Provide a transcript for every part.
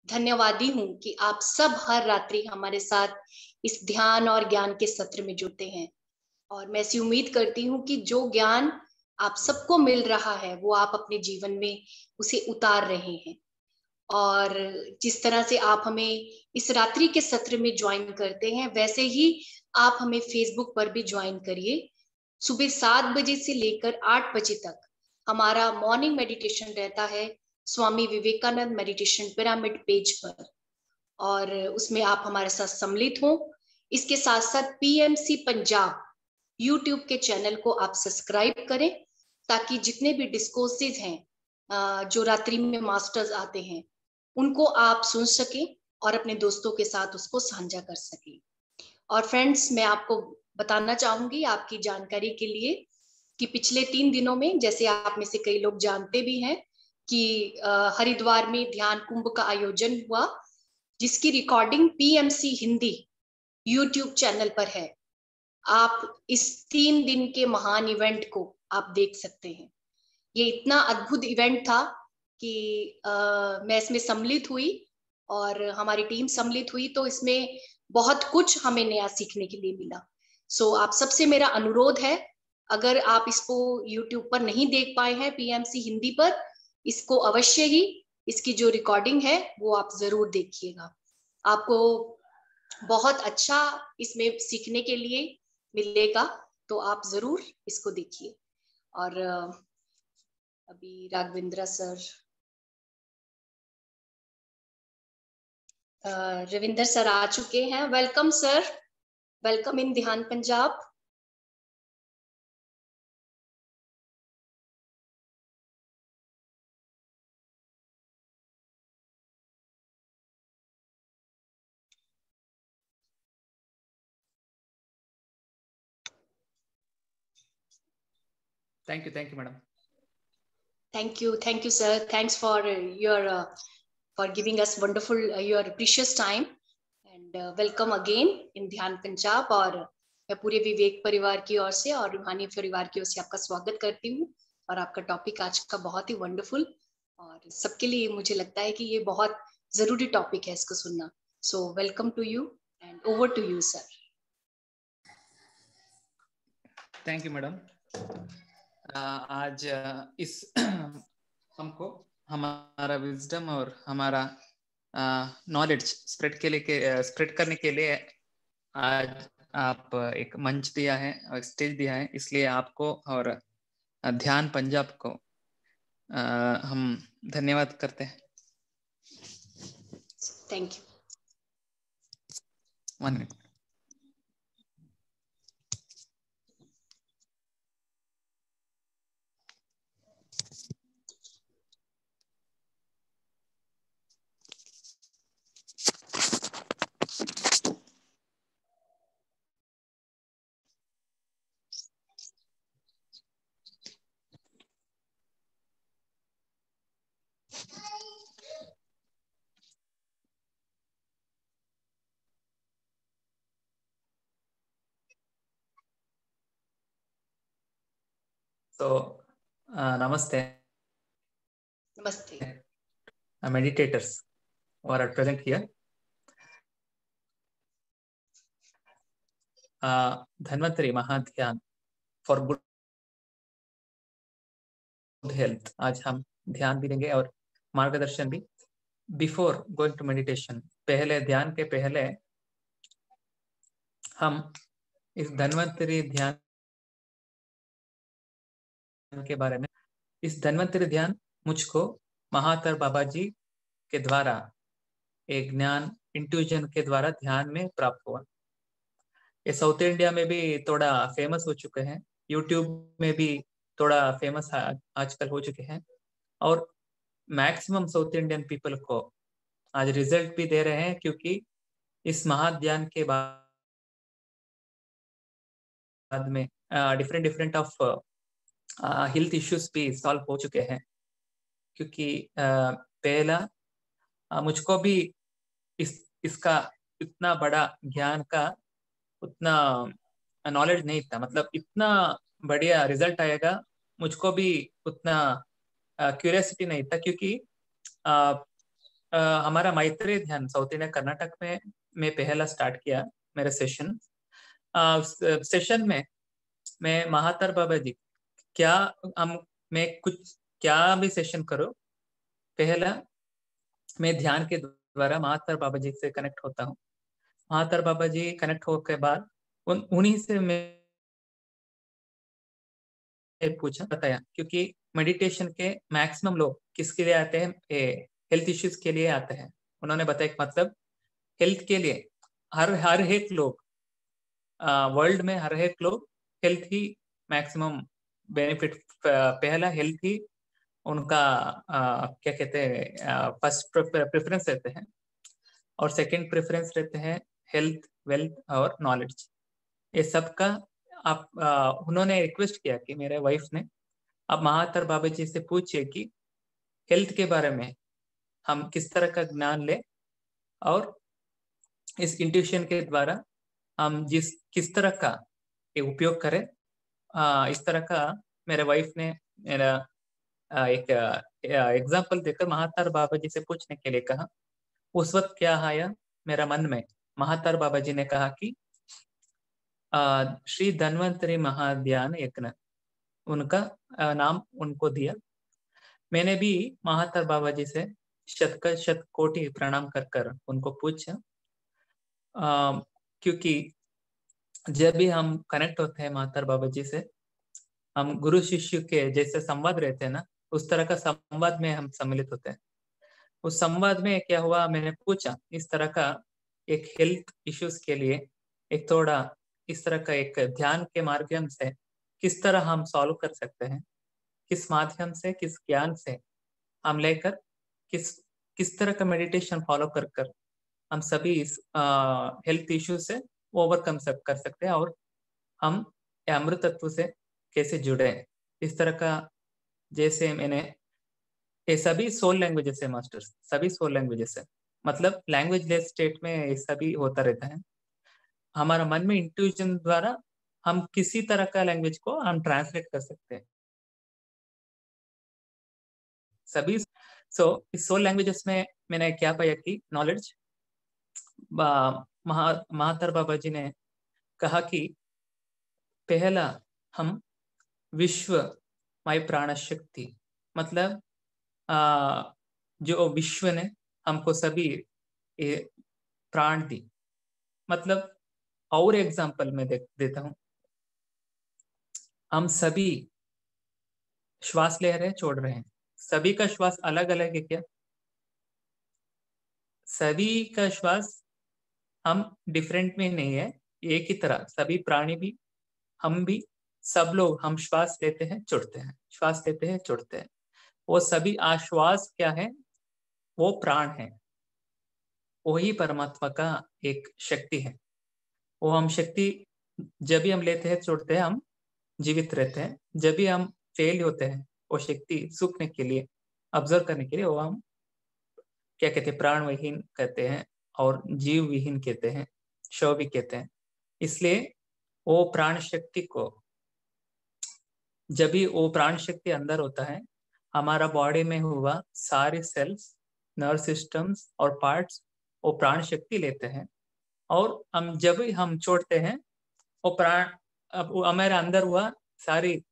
धन्यवादी हूँ कि आप सब हर रात्रि हमारे साथ इस ध्यान और ज्ञान के सत्र में जुड़ते हैं। और मैं ऐसी उम्मीद करती हूँ कि जो ज्ञान आप सबको मिल रहा है वो आप अपने जीवन में उसे उतार रहे हैं। और जिस तरह से आप हमें इस रात्रि के सत्र में ज्वाइन करते हैं, वैसे ही आप हमें फेसबुक पर भी ज्वाइन करिए। सुबह 7 बजे से लेकर 8 बजे तक हमारा मॉर्निंग मेडिटेशन रहता है Swami Vivekananda meditation pyramid page पर, और उसमें आप हमारे साथ सम्मिलित हो। इसके साथ साथ पीएमसी पंजाब यूट्यूब के चैनल को आप सब्सक्राइब करें, ताकि जितने भी डिस्कोर्सेज हैं जो रात्रि में मास्टर्स आते हैं उनको आप सुन सकें और अपने दोस्तों के साथ उसको साझा कर सकें। और फ्रेंड्स, मैं आपको बताना चाहूंगी आपकी जानकारी के लिए कि पिछले 3 दिनों में, जैसे आप में से कई लोग जानते भी हैं कि हरिद्वार में ध्यान कुंभ का आयोजन हुआ, जिसकी recording PMC Hindi YouTube channel पर है। आप इस 3 दिन के महान इवेंट को आप देख सकते हैं। ये इतना अद्भुत इवेंट था कि मैं इसमें सम्मिलित हुई और हमारी टीम सम्मिलित हुई, तो इसमें बहुत कुछ हमें नया सीखने के लिए मिला। सो आप सबसे मेरा अनुरोध है, अगर आप इसको यूट्यूब पर नहीं देख पाए हैं पीएमसी हिंदी पर, इसको अवश्य ही, इसकी जो रिकॉर्डिंग है वो आप जरूर देखिएगा। आपको बहुत अच्छा इसमें सीखने के लिए मिलेगा, तो आप जरूर इसको देखिए। और अभी राघवेंद्र सर, रविंदर सर आ चुके हैं। वेलकम सर, वेलकम इन ध्यान Punjab. Thank you, madam. Thank you, sir. Thanks for your for giving us wonderful your precious time, and welcome again in ध्यान पंजाब। और मैं पूरे विवेक परिवार की ओर से और रूहानी परिवार की ओर से आपका स्वागत करती हूँ। और आपका टॉपिक आज का बहुत ही वंडरफुल, और सबके लिए मुझे लगता है कि ये बहुत जरूरी टॉपिक है इसको सुनना। So welcome to you and over to you sir. Thank you madam. आज इस हमको हमारा विजडम और हमारा नॉलेज स्प्रेड करने के लिए आज आप एक मंच दिया है और स्टेज दिया है, इसलिए आपको और ध्यान पंजाब को हम धन्यवाद करते हैं। Thank you. 1 minute। So, namaste. नमस्ते। Meditators who are present here. Dhanvantari Mahadhyan for good health. आज हम ध्यान भी देंगे और मार्गदर्शन भी। बिफोर गोइंग टू मेडिटेशन, पहले ध्यान के पहले हम इस धन्वंतरी ध्यान के बारे में, इस धन्वंतरी ध्यान मुझको महातर बाबा जी के द्वारा एक ज्ञान इंट्यूजन के द्वारा ध्यान में प्राप्त हुआ। ये साउथ इंडिया में भी थोड़ा फेमस हो चुके हैं, यूट्यूब में भी थोड़ा फेमस आजकल हो चुके हैं, और मैक्सिमम साउथ इंडियन पीपल को आज रिजल्ट भी दे रहे हैं, क्योंकि इस महाध्यान के बाद में डिफरेंट ऑफ हेल्थ इश्यूज भी सॉल्व हो चुके हैं। क्योंकि पहला मुझको भी इसका इतना बड़ा ज्ञान का उतना नॉलेज नहीं था, मतलब इतना बढ़िया रिजल्ट आएगा मुझको भी उतना क्यूरियोसिटी नहीं था। क्योंकि हमारा मैत्रेय ध्यान साउथ इंडिया कर्नाटक में पहला स्टार्ट किया मेरा सेशन। सेशन में मैं महातर बाबा जी क्या हम मैं कुछ क्या भी सेशन करो, पहला मैं ध्यान के द्वारा महातर बाबा जी से कनेक्ट होता हूँ। महातर बाबा जी कनेक्ट होने के बाद उन्हीं से मैं पूछा बताया, क्योंकि मेडिटेशन के मैक्सिमम लोग किसके लिए आते हैं, हेल्थ इश्यूज के लिए आते हैं। उन्होंने बताया मतलब हेल्थ के लिए हर एक लोग वर्ल्ड में हर एक लोग हेल्थ ही मैक्सिमम बेनिफिट, पहला हेल्थ ही उनका क्या कहते हैं फर्स्ट प्रेफरेंस रहते हैं, और सेकंड प्रेफरेंस रहते हैं हेल्थ, वेल्थ और नॉलेज। ये सबका आप उन्होंने रिक्वेस्ट किया कि मेरे वाइफ ने आप महातर बाबा जी से पूछिए कि हेल्थ के बारे में हम किस तरह का ज्ञान ले, और इस इंट्यूशन के द्वारा हम किस तरह का ये उपयोग करें। इस तरह का मेरे वाइफ ने मेरा एक एग्जाम्पल देकर महातर बाबा जी से पूछने के लिए कहा। उस वक्त क्या आया मेरा मन में, महातर बाबा जी ने कहा कि श्री धन्वंतरी महाध्यान यज्ञ, उनका नाम उनको दिया। मैंने भी महातर बाबा जी से शत कोटि प्रणाम कर कर उनको पूछा, क्योंकि जब भी हम कनेक्ट होते हैं महातर बाबा जी से, हम गुरु शिष्य के जैसे संवाद रहते हैं ना, उस तरह का संवाद में हम सम्मिलित होते हैं। उस संवाद में क्या हुआ, मैंने पूछा इस तरह का एक हेल्थ इश्यूज के लिए एक थोड़ा इस तरह का एक ध्यान के माध्यम से किस तरह हम सॉल्व कर सकते हैं, किस माध्यम से, किस ज्ञान से हम लेकर किस किस तरह का मेडिटेशन फॉलो कर कर हम सभी इस हेल्थ इश्यू से ओवरकम कर सकते हैं, और हम अमृत तत्व से कैसे जुड़े, इस तरह का। जैसे मैंने ये सभी सोल लैंग्वेजेस है मास्टर्स, सभी सोल लैंग्वेजेस है, मतलब लैंग्वेज लेस स्टेट में ये सभी होता रहता है। हमारा मन में इंट्यूजन द्वारा हम किसी तरह का लैंग्वेज को हम ट्रांसलेट कर सकते हैं सभी। इस सोल लैंग्वेजेस में मैंने क्या पाया कि नॉलेज, महातर बाबा जी ने कहा कि पहला हम विश्व माई प्राण शक्ति, मतलब जो विश्व ने हमको सभी प्राण दी, मतलब और एग्जांपल में देता हूं। हम सभी श्वास ले रहे हैं, छोड़ रहे हैं, सभी का श्वास अलग अलग है क्या? सभी का श्वास हम डिफरेंट में नहीं है, एक ही तरह सभी प्राणी भी, हम भी, सब लोग हम श्वास लेते हैं, छोड़ते हैं, श्वास लेते हैं, छोड़ते हैं। वो सभी आश्वास क्या है, वो प्राण है, वही परमात्मा का एक शक्ति है। वो हम शक्ति जब भी हम लेते हैं, छोड़ते हैं, हम जीवित रहते हैं। जब भी हम फेल होते हैं, वो शक्ति सूखने के लिए, ऑब्जर्व करने के लिए, वो हम क्या कहते हैं, प्राण विहीन कहते हैं, और जीव विहीन कहते हैं, शव भी कहते हैं। इसलिए वो प्राण शक्ति को, जब भी वो प्राण शक्ति अंदर होता है, हमारा बॉडी में हुआ सारे सेल्स, नर्व सिस्टम्स और पार्ट्स वो प्राण शक्ति लेते हैं, और हम जब भी हम छोड़ते हैं वो प्राण, अब हमारे अंदर हुआ सारी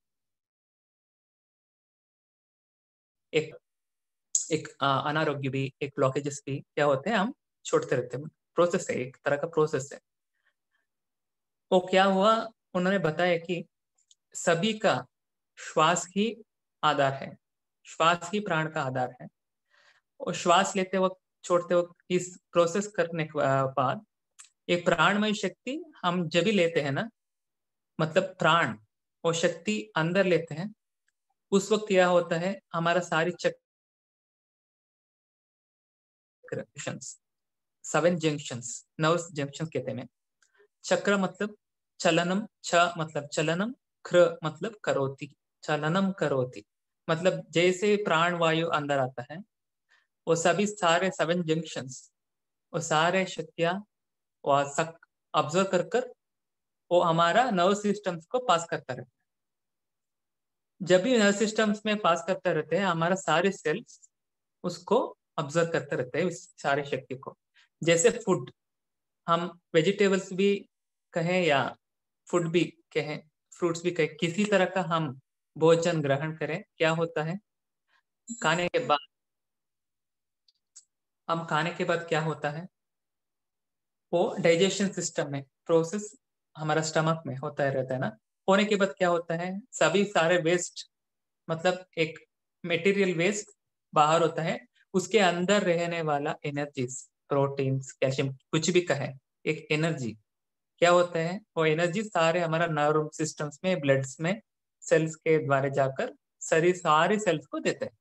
एक अनारोग्य भी, एक ब्लॉकेजेस भी क्या होते हैं, हम छोड़ते रहते हैं। प्रोसेस है, एक तरह का प्रोसेस है। वो क्या हुआ, उन्होंने बताया कि सभी का श्वास ही आधार है, श्वास ही प्राण का आधार है। और श्वास लेते वक्त, छोड़ते वक्त, इस प्रोसेस करने के बाद एक प्राणमय शक्ति हम जब भी लेते हैं ना, मतलब प्राण और शक्ति अंदर लेते हैं, उस वक्त क्या होता है, हमारा सारी चक्र, 7 जंक्शंस, नर्व जंक्शंस कहते हैं। चक्र मतलब चलनम, छ मतलब चलनम, क्र मतलब करोति, चलनम करोति, मतलब जैसे प्राण वायु अंदर आता है, वो सभी सारे 7 जंक्शंस, वो सारे शक्तियां वो ऑब्जर्व कर कर वो हमारा नर्व सिस्टम्स को पास करता रहता है। जब भी नर्व सिस्टम्स में पास करते रहते हैं, हमारा सारे सेल्स उसको ऑब्जर्व करते रहते हैं इस सारे शक्ति को। जैसे फूड, हम वेजिटेबल्स भी कहें या फूड भी कहें, फ्रूट्स भी कहें, किसी तरह का हम भोजन ग्रहण करें, क्या होता है खाने के बाद, हम खाने के बाद क्या होता है, वो डाइजेशन सिस्टम में प्रोसेस हमारा स्टमक में होता है रहता है ना। होने के बाद क्या होता है, सभी सारे वेस्ट, मतलब एक मटेरियल वेस्ट बाहर होता है, उसके अंदर रहने वाला एनर्जीज, प्रोटीन्स, कैल्शियम, कुछ भी कहे, एक एनर्जी क्या होता है, वो एनर्जी सारे हमारा नर्व सिस्टम्स में, ब्लड्स में, सेल्स के द्वारा जाकर शरीर सारे सेल्स को देते हैं।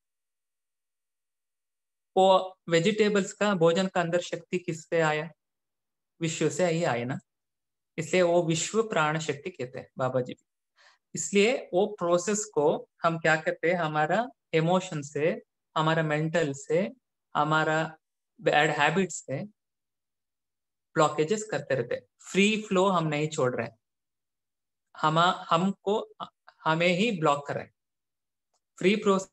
वो वेजिटेबल्स का भोजन का अंदर शक्ति किससे आया, विश्व से ही आया ना, इसलिए वो विश्व प्राण शक्ति कहते हैं बाबा जी। इसलिए वो प्रोसेस को हम क्या करते हैं, हमारा इमोशन से, हमारा मेंटल से, हमारा बैड हैबिट से ब्लॉकेजेस करते रहते हैं। फ्री फ्लो हम नहीं छोड़ रहे, हमको हमें ही ब्लॉक कर रहे हैं। फ्री प्रोसेस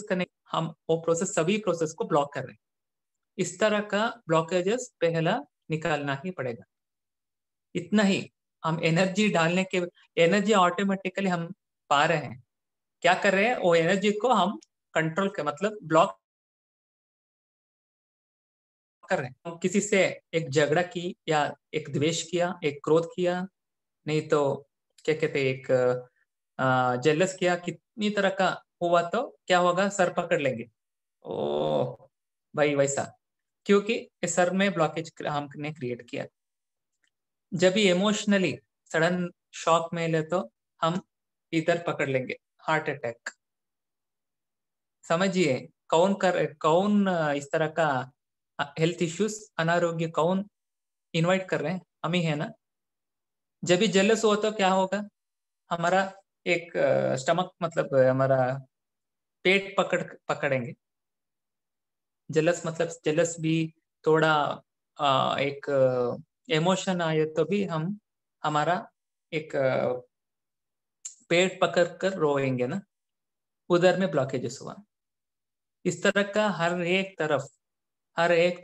करने, हम वो प्रोसेस, सभी प्रोसेस को ब्लॉक कर रहे हैं। इस तरह का ब्लॉकेजेस पहला निकालना ही पड़ेगा। इतना ही हम एनर्जी डालने के, एनर्जी ऑटोमेटिकली हम पा रहे हैं, क्या कर रहे हैं, वो एनर्जी को हम कंट्रोल के मतलब ब्लॉक कर रहे हैं। हम किसी से एक झगड़ा की या एक द्वेष किया, एक क्रोध किया, नहीं तो क्या कहते हैं, एक जेलस किया, कितनी तरह का हुआ तो क्या होगा, सर पकड़ लेंगे, ओ भाई वैसा, क्योंकि सर में ब्लॉकेज हमने क्रिएट किया। जब भी इमोशनली सडन शॉक में ले तो हम इधर पकड़ लेंगे, हार्ट अटैक। समझिए कौन इस तरह का हेल्थ इश्यूज, अनारोग्य कौन इनवाइट कर रहे हैं, हम ही है ना। जब भी जेलस हो तो क्या होगा, हमारा एक स्टमक, मतलब हमारा पेट पकड़ेंगे। जेलस मतलब जेलस भी थोड़ा एक इमोशन आए तो भी हम हमारा एक पेट पकड़ कर रोएंगे ना, उधर में ब्लॉकेजेस हुआ। इस तरह का हर एक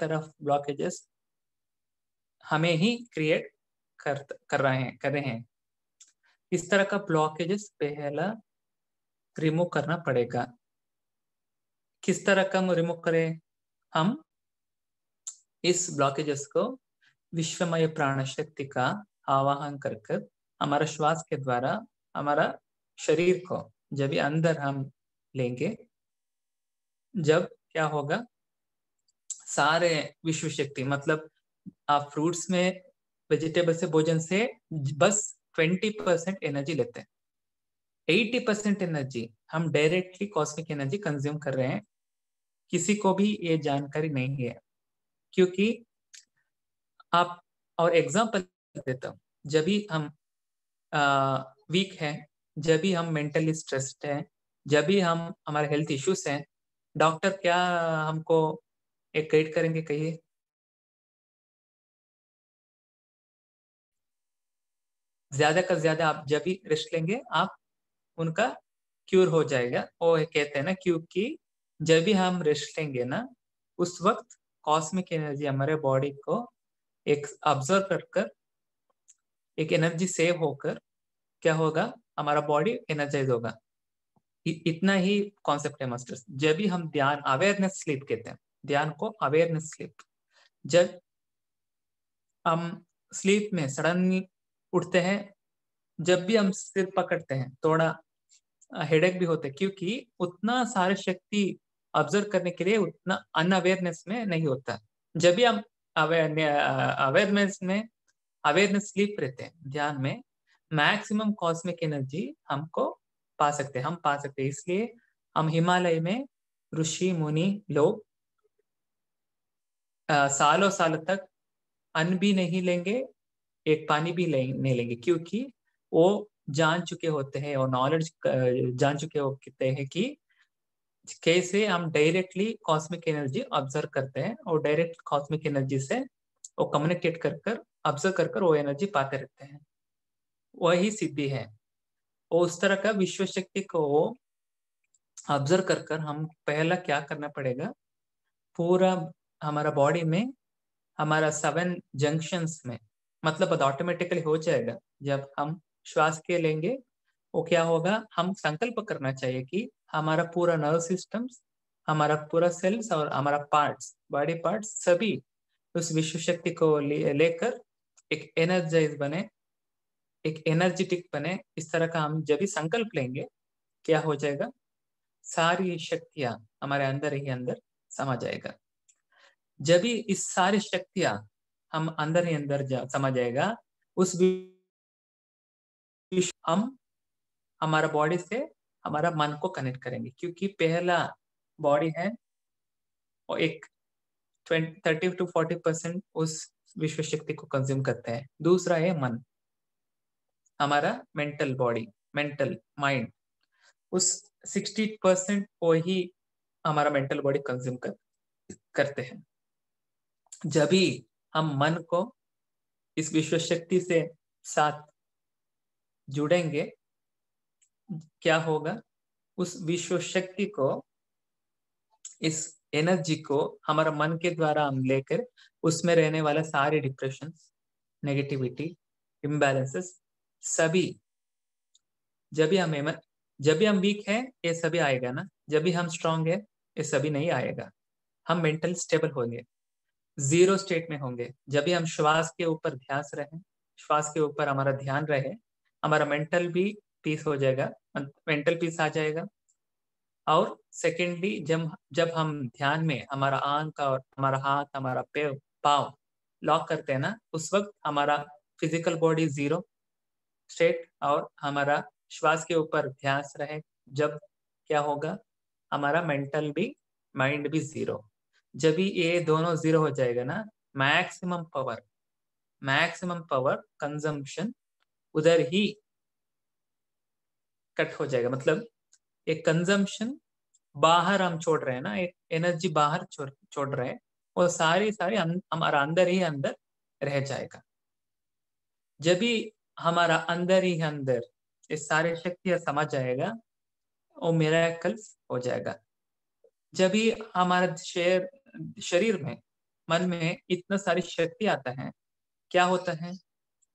तरफ ब्लॉकेजेस हमें ही क्रिएट कर रहे हैं। इस तरह का ब्लॉकेजेस पहला रिमूव करना पड़ेगा। किस तरह का रिमूव करें हम, इस ब्लॉकेजेस को विश्वमय प्राण शक्ति का आवाहन कर हमारा श्वास के द्वारा हमारा शरीर को जब भी अंदर हम लेंगे, जब क्या होगा, सारे विश्व शक्ति, मतलब आप फ्रूट्स में, वेजिटेबल से, भोजन से बस 20% एनर्जी लेते हैं, 80% एनर्जी हम डायरेक्टली कॉस्मिक एनर्जी कंज्यूम कर रहे हैं। किसी को भी ये जानकारी नहीं है, क्योंकि आप, और एग्जांपल देता हूँ, जब भी हम वीक हैं, जब भी हम मेंटली स्ट्रेस्ड हैं, जब भी हम हमारे हेल्थ इश्यूज हैं, डॉक्टर क्या हमको एक गाइड करेंगे, कहिए, ज्यादा का ज्यादा आप जब भी रेस्ट लेंगे आप उनका क्यूर हो जाएगा। वो कहते हैं ना, क्योंकि जब भी हम रेस्ट लेंगे ना, उस वक्त कॉस्मिक एनर्जी हमारे बॉडी को एक ऑब्जर्व कर एक एनर्जी सेव होकर क्या होगा, हमारा बॉडी एनर्जाइज होगा। इतना ही कॉन्सेप्ट है मास्टर्स। जब भी हम ध्यान, अवेयरनेस स्लीप कहते हैं, ध्यान को अवेयरनेस स्लीप, जब हम स्लीप में सडनली उठते हैं, जब भी हम सिर पकड़ते हैं, थोड़ा हेडेक भी होते हैं, क्योंकि उतना सारे शक्ति ऑब्जर्व करने के लिए उतना अनअवेयरनेस में नहीं होता। जब भी हम अवेयरनेस में, अवेयरनेस स्लीप रहते हैं, ध्यान में मैक्सिमम कॉस्मिक एनर्जी हमको पा सकते हैं, हम पा सकते हैं। इसलिए हम हिमालय में ऋषि मुनि लोग सालों साल तक अन्न भी नहीं लेंगे, एक पानी भी नहीं लेंगे, क्योंकि वो जान चुके होते हैं, और नॉलेज जान चुके होते हैं कि कैसे हम डायरेक्टली कॉस्मिक एनर्जी ऑब्जर्व करते हैं, और डायरेक्ट कॉस्मिक एनर्जी से वो कम्युनिकेट कर ऑब्जर्व कर वो एनर्जी पाते रहते हैं। वही सिद्धि है, वो उस तरह का विश्व शक्ति को ऑब्जर्व कर कर हम पहला क्या करना पड़ेगा, पूरा हमारा बॉडी में हमारा 7 जंक्शंस में, मतलब अब ऑटोमेटिकली हो जाएगा। जब हम श्वास के लेंगे वो क्या होगा, हम संकल्प करना चाहिए कि हमारा पूरा नर्व सिस्टम, हमारा पूरा सेल्स और हमारा पार्ट्स, बॉडी पार्ट्स सभी उस विश्व शक्ति को लेकर एक एनर्जाइज बने, एक एनर्जेटिक बने। इस तरह का हम जब भी संकल्प लेंगे क्या हो जाएगा, सारी शक्तियां हमारे अंदर ही अंदर समा जाएगा। जब भी इस सारी शक्तियां हम अंदर ही अंदर समा जाएगा, उस हम हमारा बॉडी से हमारा मन को कनेक्ट करेंगे, क्योंकि पहला बॉडी है और एक 30 to 40% उस विश्व शक्ति को कंज्यूम करते हैं। दूसरा है मन, हमारा मेंटल बॉडी, मेंटल माइंड, उस 60% को ही हमारा मेंटल बॉडी कंज्यूम करते हैं। जब भी हम मन को इस विश्व शक्ति से साथ जुड़ेंगे, क्या होगा, उस विश्व शक्ति को, इस एनर्जी को हमारा मन के द्वारा हम लेकर उसमें रहने वाला सारे डिप्रेशन, नेगेटिविटी, इम्बैलेंसेस सभी, जब भी हम वीक है ये सभी आएगा ना, जब भी हम स्ट्रांग है ये सभी नहीं आएगा। हम मेंटल स्टेबल होंगे, जीरो स्टेट में होंगे। जब भी हम श्वास के ऊपर ध्यान रहे, श्वास के ऊपर हमारा ध्यान रहे, हमारा मेंटल भी पीस हो जाएगा, मेंटल पीस आ जाएगा। और सेकेंडली जब हम ध्यान में हमारा आंख और हमारा हाथ, हमारा पाँव लॉक करते हैं ना, उस वक्त हमारा फिजिकल बॉडी जीरो स्टेट और हमारा श्वास के ऊपर ध्यान रहे, जब क्या होगा, हमारा मेंटल भी, माइंड भी जीरो। जब भी ये दोनों जीरो हो जाएगा ना, मैक्सिमम पावर कंजम्पशन उधर ही कट हो जाएगा। मतलब एक कंजम्पशन बाहर हम छोड़ रहे हैं ना, एक एनर्जी बाहर छोड़ रहे हैं, वो सारी हमारा अंदर ही अंदर रह जाएगा। जब भी हमारा अंदर ही अंदर ये सारे शक्तियां समझ जाएगा, वो मिरेकल्स हो जाएगा। जब भी हमारा शरीर में, मन में इतना सारी शक्ति आता है, क्या होता है,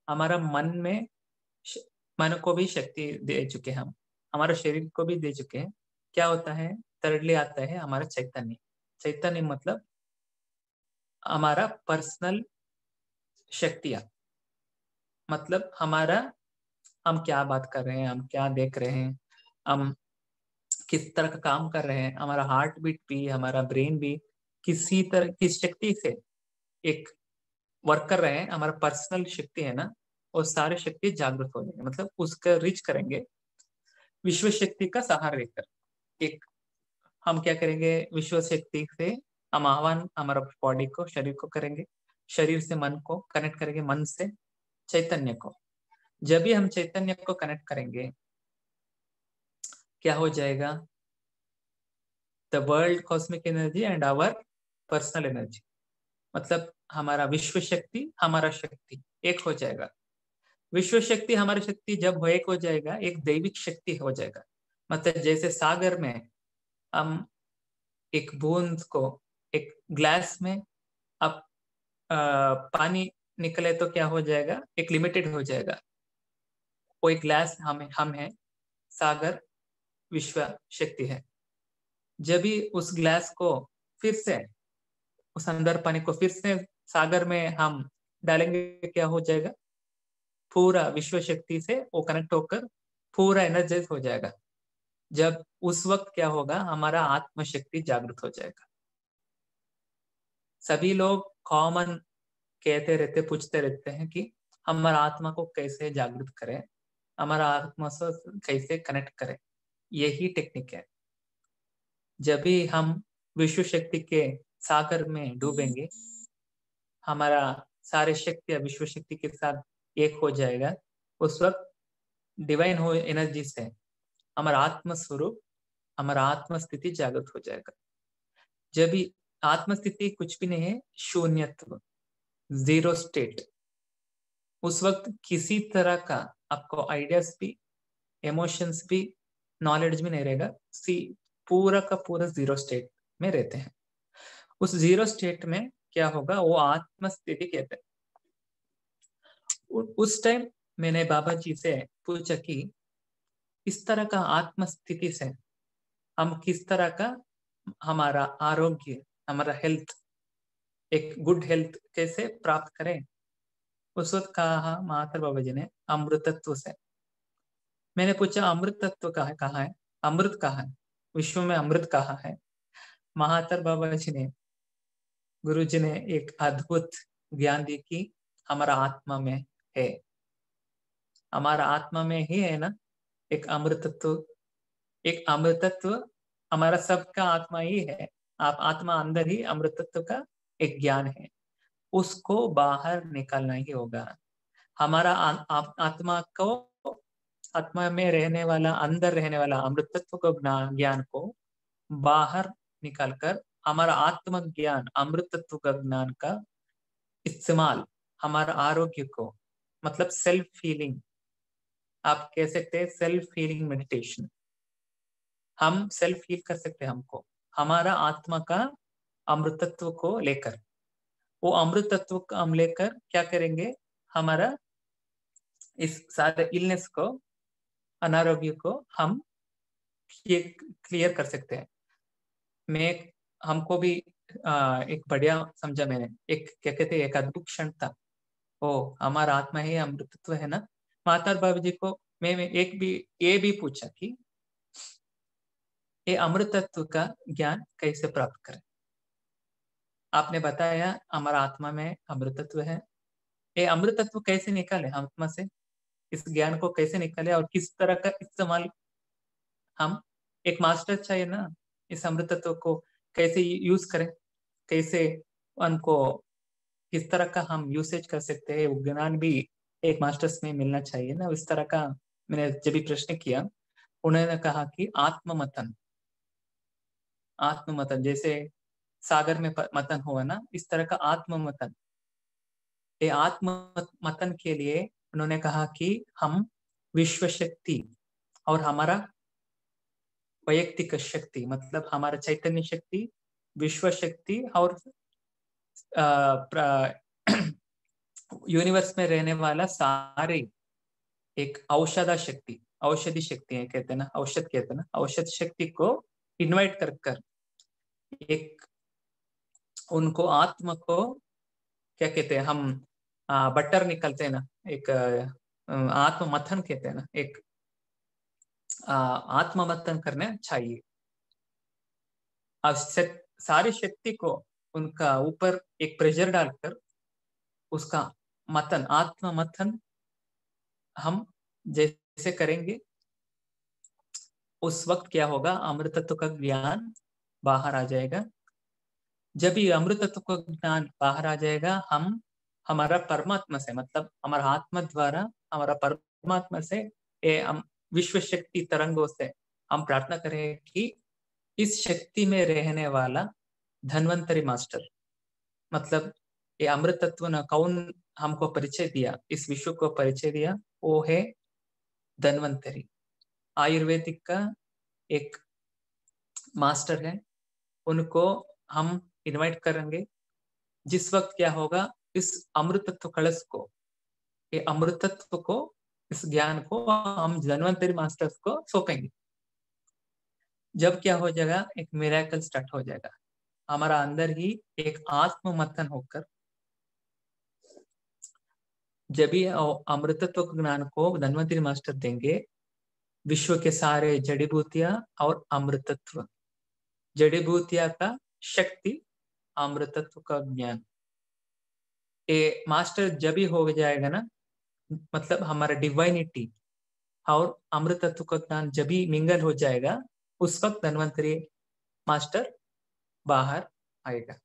हमारा मन को भी शक्ति दे चुके हम, हमारा शरीर को भी दे चुके हैं। क्या होता है, thirdly आता है हमारा चैतन्य मतलब हमारा पर्सनल शक्तियां, मतलब हमारा, हम क्या बात कर रहे हैं, हम क्या देख रहे हैं, हम किस तरह का काम कर रहे हैं, हमारा हार्ट बीट भी, हमारा ब्रेन भी किसी तरह की शक्ति से एक वर्क कर रहे हैं। हमारा पर्सनल शक्ति है ना, वो सारे शक्ति जागृत हो जाएंगे, मतलब उसका रीच करेंगे विश्व शक्ति का सहारा लेकर। एक हम क्या करेंगे, विश्व शक्ति से हम आह्वान हमारा बॉडी को, शरीर को करेंगे, शरीर से मन को कनेक्ट करेंगे, मन से चैतन्य को। जब भी हम चैतन्य को कनेक्ट करेंगे, क्या हो जाएगा, the world cosmic energy and our personal energy, मतलब हमारा विश्व शक्ति, हमारा शक्ति एक हो जाएगा। विश्व शक्ति, हमारी शक्ति जब एक हो जाएगा, एक दैविक शक्ति हो जाएगा। मतलब जैसे सागर में हम एक बूंद को, एक ग्लास में अब पानी निकले तो क्या हो जाएगा, एक लिमिटेड हो जाएगा। वो एक ग्लास हम है, सागर विश्व शक्ति है। जब भी उस ग्लास को फिर से, उस अंदर पानी को फिर से सागर में हम डालेंगे, क्या हो जाएगा, पूरा विश्व शक्ति से वो कनेक्ट होकर पूरा एनर्जाइज हो जाएगा। जब उस वक्त क्या होगा, हमारा आत्मशक्ति जागृत हो जाएगा। सभी लोग कॉमन कहते रहते, पूछते रहते हैं कि हमारा आत्मा को कैसे जागृत करें, हमारा आत्मा से कैसे कनेक्ट करें। यही टेक्निक है। जब भी हम विश्व शक्ति के सागर में डूबेंगे, हमारा सारे शक्तियां विश्व शक्ति के साथ एक हो जाएगा, उस वक्त डिवाइन हो एनर्जी से हमारा आत्म स्वरूप, हमारा आत्म स्थिति जागृत हो जाएगा। जब भी आत्म स्थिति कुछ भी नहीं है, शून्यत्व, जीरो स्टेट, उस वक्त किसी तरह का आपको आइडियाज भी, इमोशंस भी, नॉलेज भी नहीं रहेगा। पूरा का पूरा जीरो स्टेट में रहते हैं। उस जीरो स्टेट में क्या होगा, वो आत्म स्थिति कहते हैं। उस टाइम मैंने बाबा जी से पूछा कि इस तरह का आत्म स्थिति से हम किस तरह का हमारा आरोग्य, हमारा हेल्थ, एक गुड हेल्थ कैसे प्राप्त करें। उस वक्त कहा महातर बाबा जी ने अमृतत्व से। मैंने पूछा अमृत तत्व कहाँ है, अमृत कहाँ है, विश्व में अमृत कहाँ है। महातर बाबा जी ने, गुरु जी ने एक अद्भुत ज्ञान दी कि हमारा आत्मा में है, हमारा आत्मा में ही है ना एक अमृतत्व। एक अमृतत्व हमारा सबका आत्मा ही है। आप आत्मा अंदर ही अमृतत्व का एक ज्ञान है, उसको बाहर निकालना ही होगा। हमारा आत्मा को, आत्मा में रहने वाला, अंदर रहने वाला अमृतत्व को, ज्ञान को बाहर निकालकर हमारा आत्म ज्ञान, अमृतत्व का ज्ञान का इस्तेमाल हमारा आरोग्य को, मतलब सेल्फ फीलिंग, आप कह सकते हैं सेल्फ फीलिंग मेडिटेशन। हम सेल्फ फील कर सकते हैं हमको, हमारा आत्मा का अमृतत्व को लेकर। वो अमृतत्व को हम लेकर क्या करेंगे, हमारा इस सारे इलनेस को, अनारोग्य को हम क्लियर कर सकते हैं। मैं हमको भी एक बढ़िया समझा मैंने, एक क्या कहते हैं, एक अद्भुत क्षण था। ओ हमारा आत्मा ही अमृतत्व है ना। माता बाबा जी को मैं एक भी ये भी पूछा कि ये अमृतत्व का ज्ञान कैसे प्राप्त करें। आपने बताया हमारा आत्मा में अमृतत्व है, ये अमृतत्व कैसे निकाले आत्मा से, इस ज्ञान को कैसे निकाले और किस तरह का इस्तेमाल। हम एक मास्टर चाहिए ना, इस अमृतत्व को कैसे यूज करें, कैसे उनको किस तरह का हम यूसेज कर सकते हैं, वो ज्ञान भी एक मास्टर्स में मिलना चाहिए ना। इस तरह का मैंने जब भी प्रश्न किया, उन्होंने कहा कि आत्ममथन, आत्ममथन जैसे सागर में मतन हुआ ना, इस तरह का आत्ममथन। ये आत्ममथन के लिए उन्होंने कहा कि हम विश्व शक्ति और हमारा वैयक्तिक शक्ति, मतलब हमारा चैतन्य शक्ति, विश्व शक्ति और यूनिवर्स में रहने वाला सारे एक औषधा शक्ति, औषधि शक्ति है कहते हैं ना, औषध कहते हैं ना, औषध शक्ति को इनवाइट कर कर एक उनको आत्मा को क्या कहते हैं हम, बटर निकलते हैं ना, एक आत्म मथन कहते हैं ना, एक आत्म मथन करना चाहिए। अब सारी शक्ति को उनका ऊपर एक प्रेशर डालकर उसका मथन, आत्म मथन हम जैसे करेंगे, उस वक्त क्या होगा, अमृतत्व का ज्ञान बाहर आ जाएगा। जब ये अमृतत्व का ज्ञान बाहर आ जाएगा, हम हमारा परमात्मा से, मतलब हमारा आत्मा द्वारा हमारा परमात्मा से, ये विश्व शक्ति तरंगों से हम प्रार्थना करें कि इस शक्ति में रहने वाला धन्वंतरी मास्टर, मतलब ये अमृत तत्व ने कौन हमको परिचय दिया, इस विश्व को परिचय दिया, वो है धन्वंतरी, आयुर्वेदिक का एक मास्टर है। उनको हम इनवाइट करेंगे। जिस वक्त क्या होगा, इस अमृतत्व कलश को, ये अमृतत्व को, इस ज्ञान को हम धन्वंतरी मास्टर्स को सौंपेंगे। जब क्या हो जाएगा, एक मिरेकल स्टार्ट हो जाएगा। हमारा अंदर ही एक आत्म मंथन होकर, जब भी अमृतत्व ज्ञान को धन्वंतरी मास्टर देंगे, विश्व के सारे जड़ी बूटियां और अमृतत्व, जड़ी बूटियां का शक्ति, अमृतत्व का ज्ञान, ये मास्टर जब भी हो जाएगा ना, मतलब हमारा डिवाइनिटी और अमृतत्व का ज्ञान जब भी मिंगल हो जाएगा, उस वक्त धन्वंतरी मास्टर बाहर आएगा।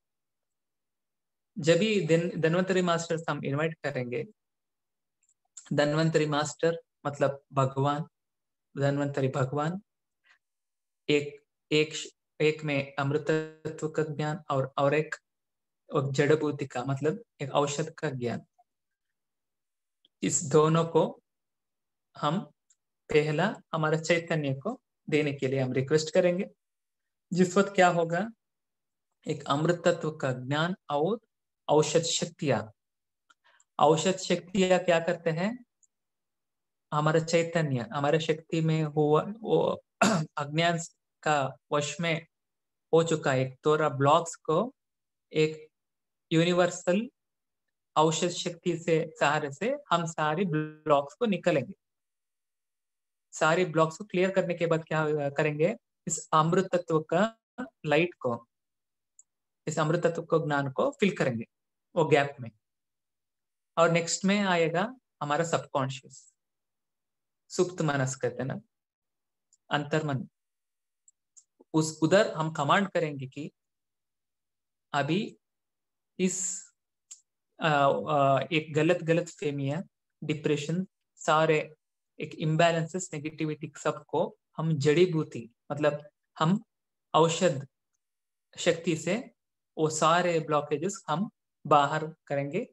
जब भी धन्वंतरी मास्टर हम इनवाइट करेंगे, धन्वंतरी मास्टर मतलब भगवान, धन्वंतरी भगवान, एक में अमृतत्व का ज्ञान और एक जड़ बूटी का, मतलब एक औषध का ज्ञान। इस दोनों को हम पहला हमारे चैतन्य को देने के लिए हम रिक्वेस्ट करेंगे। जिस वक्त क्या होगा, एक अमृत तत्व का ज्ञान और औषध शक्तियां क्या करते हैं, हमारा चैतन्य, हमारे शक्ति में हुआ वो अज्ञान का वश में हो चुका है, एक तोरा ब्लॉक्स को एक यूनिवर्सल औषध शक्ति से सहारे से हम सारी ब्लॉक्स को निकलेंगे। सारी ब्लॉक्स को क्लियर करने के बाद क्या करेंगे, इस अमृत तत्व का लाइट को, इस अमृत तत्व को ज्ञान को फिल करेंगे वो गैप में। और नेक्स्ट में आएगा हमारा सबकॉन्शियस, सुप्त मनस कहते हैं ना, अंतर्मन। उस उधर हम कमांड करेंगे कि अभी इस एक गलत फेमिया, डिप्रेशन, सारे एक इम्बैलेंसेस, नेगेटिविटी, सबको हम जड़ी बूटी मतलब हम औषध शक्ति से वो सारे ब्लॉकेजेस हम बाहर करेंगे,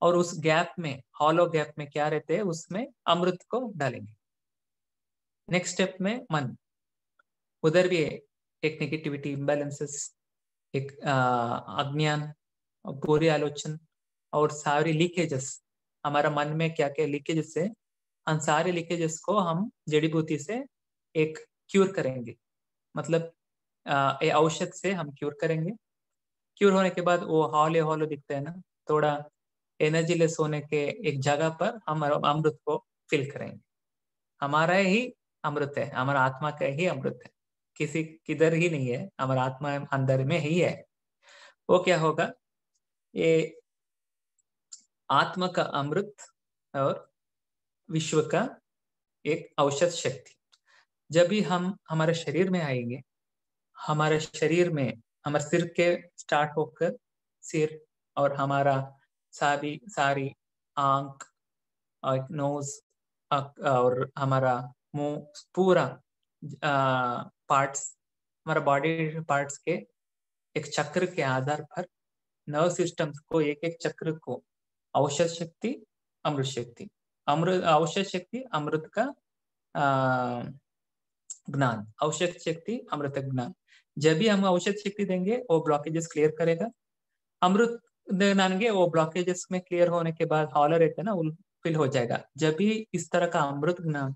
और उस गैप में, हॉलो गैप में क्या रहते हैं, उसमें अमृत को डालेंगे। नेक्स्ट स्टेप में मन, उधर भी एक नेगेटिविटी, इम्बैलेंसेस, एक अज्ञान, बुरी आलोचना और सारी लीकेजेस, हमारा मन में क्या क्या लीकेजेस है, उन सारे लीकेजेस को हम जड़ी बूटी से एक क्यूर करेंगे, मतलब ये औषध से हम क्यूर करेंगे। क्यूर होने के बाद वो हॉलो दिखता है ना, थोड़ा एनर्जी लेस होने के एक जगह पर हम अमृत को फिल करेंगे। हमारा ही अमृत है, हमारा आत्मा का ही अमृत है, किसी किधर ही नहीं है, हमारा आत्मा अंदर में ही है। वो क्या होगा, ये आत्मा का अमृत और विश्व का एक औषध शक्ति जब भी हम हमारे शरीर में आएंगे, हमारे शरीर में, हमारे सिर के स्टार्ट होकर सिर और हमारा सारी आंख और नोज और हमारा मुंह, पूरा पार्ट्स, हमारा बॉडी पार्ट्स के एक चक्र के आधार पर नर्व सिस्टम्स को, एक एक चक्र को औषध शक्ति, अमृत शक्ति, औषध शक्ति अमृत का ज्ञान, औषध शक्ति अमृत ज्ञान। जब भी हम औषध शक्ति देंगे वो ब्लॉकेजेस क्लियर करेगा। अमृत देंगे, वो ब्लॉकेजेस में क्लियर होने के बाद हॉलर रहते हैं ना, वो फिल हो जाएगा। जब भी इस तरह का अमृत ज्ञान,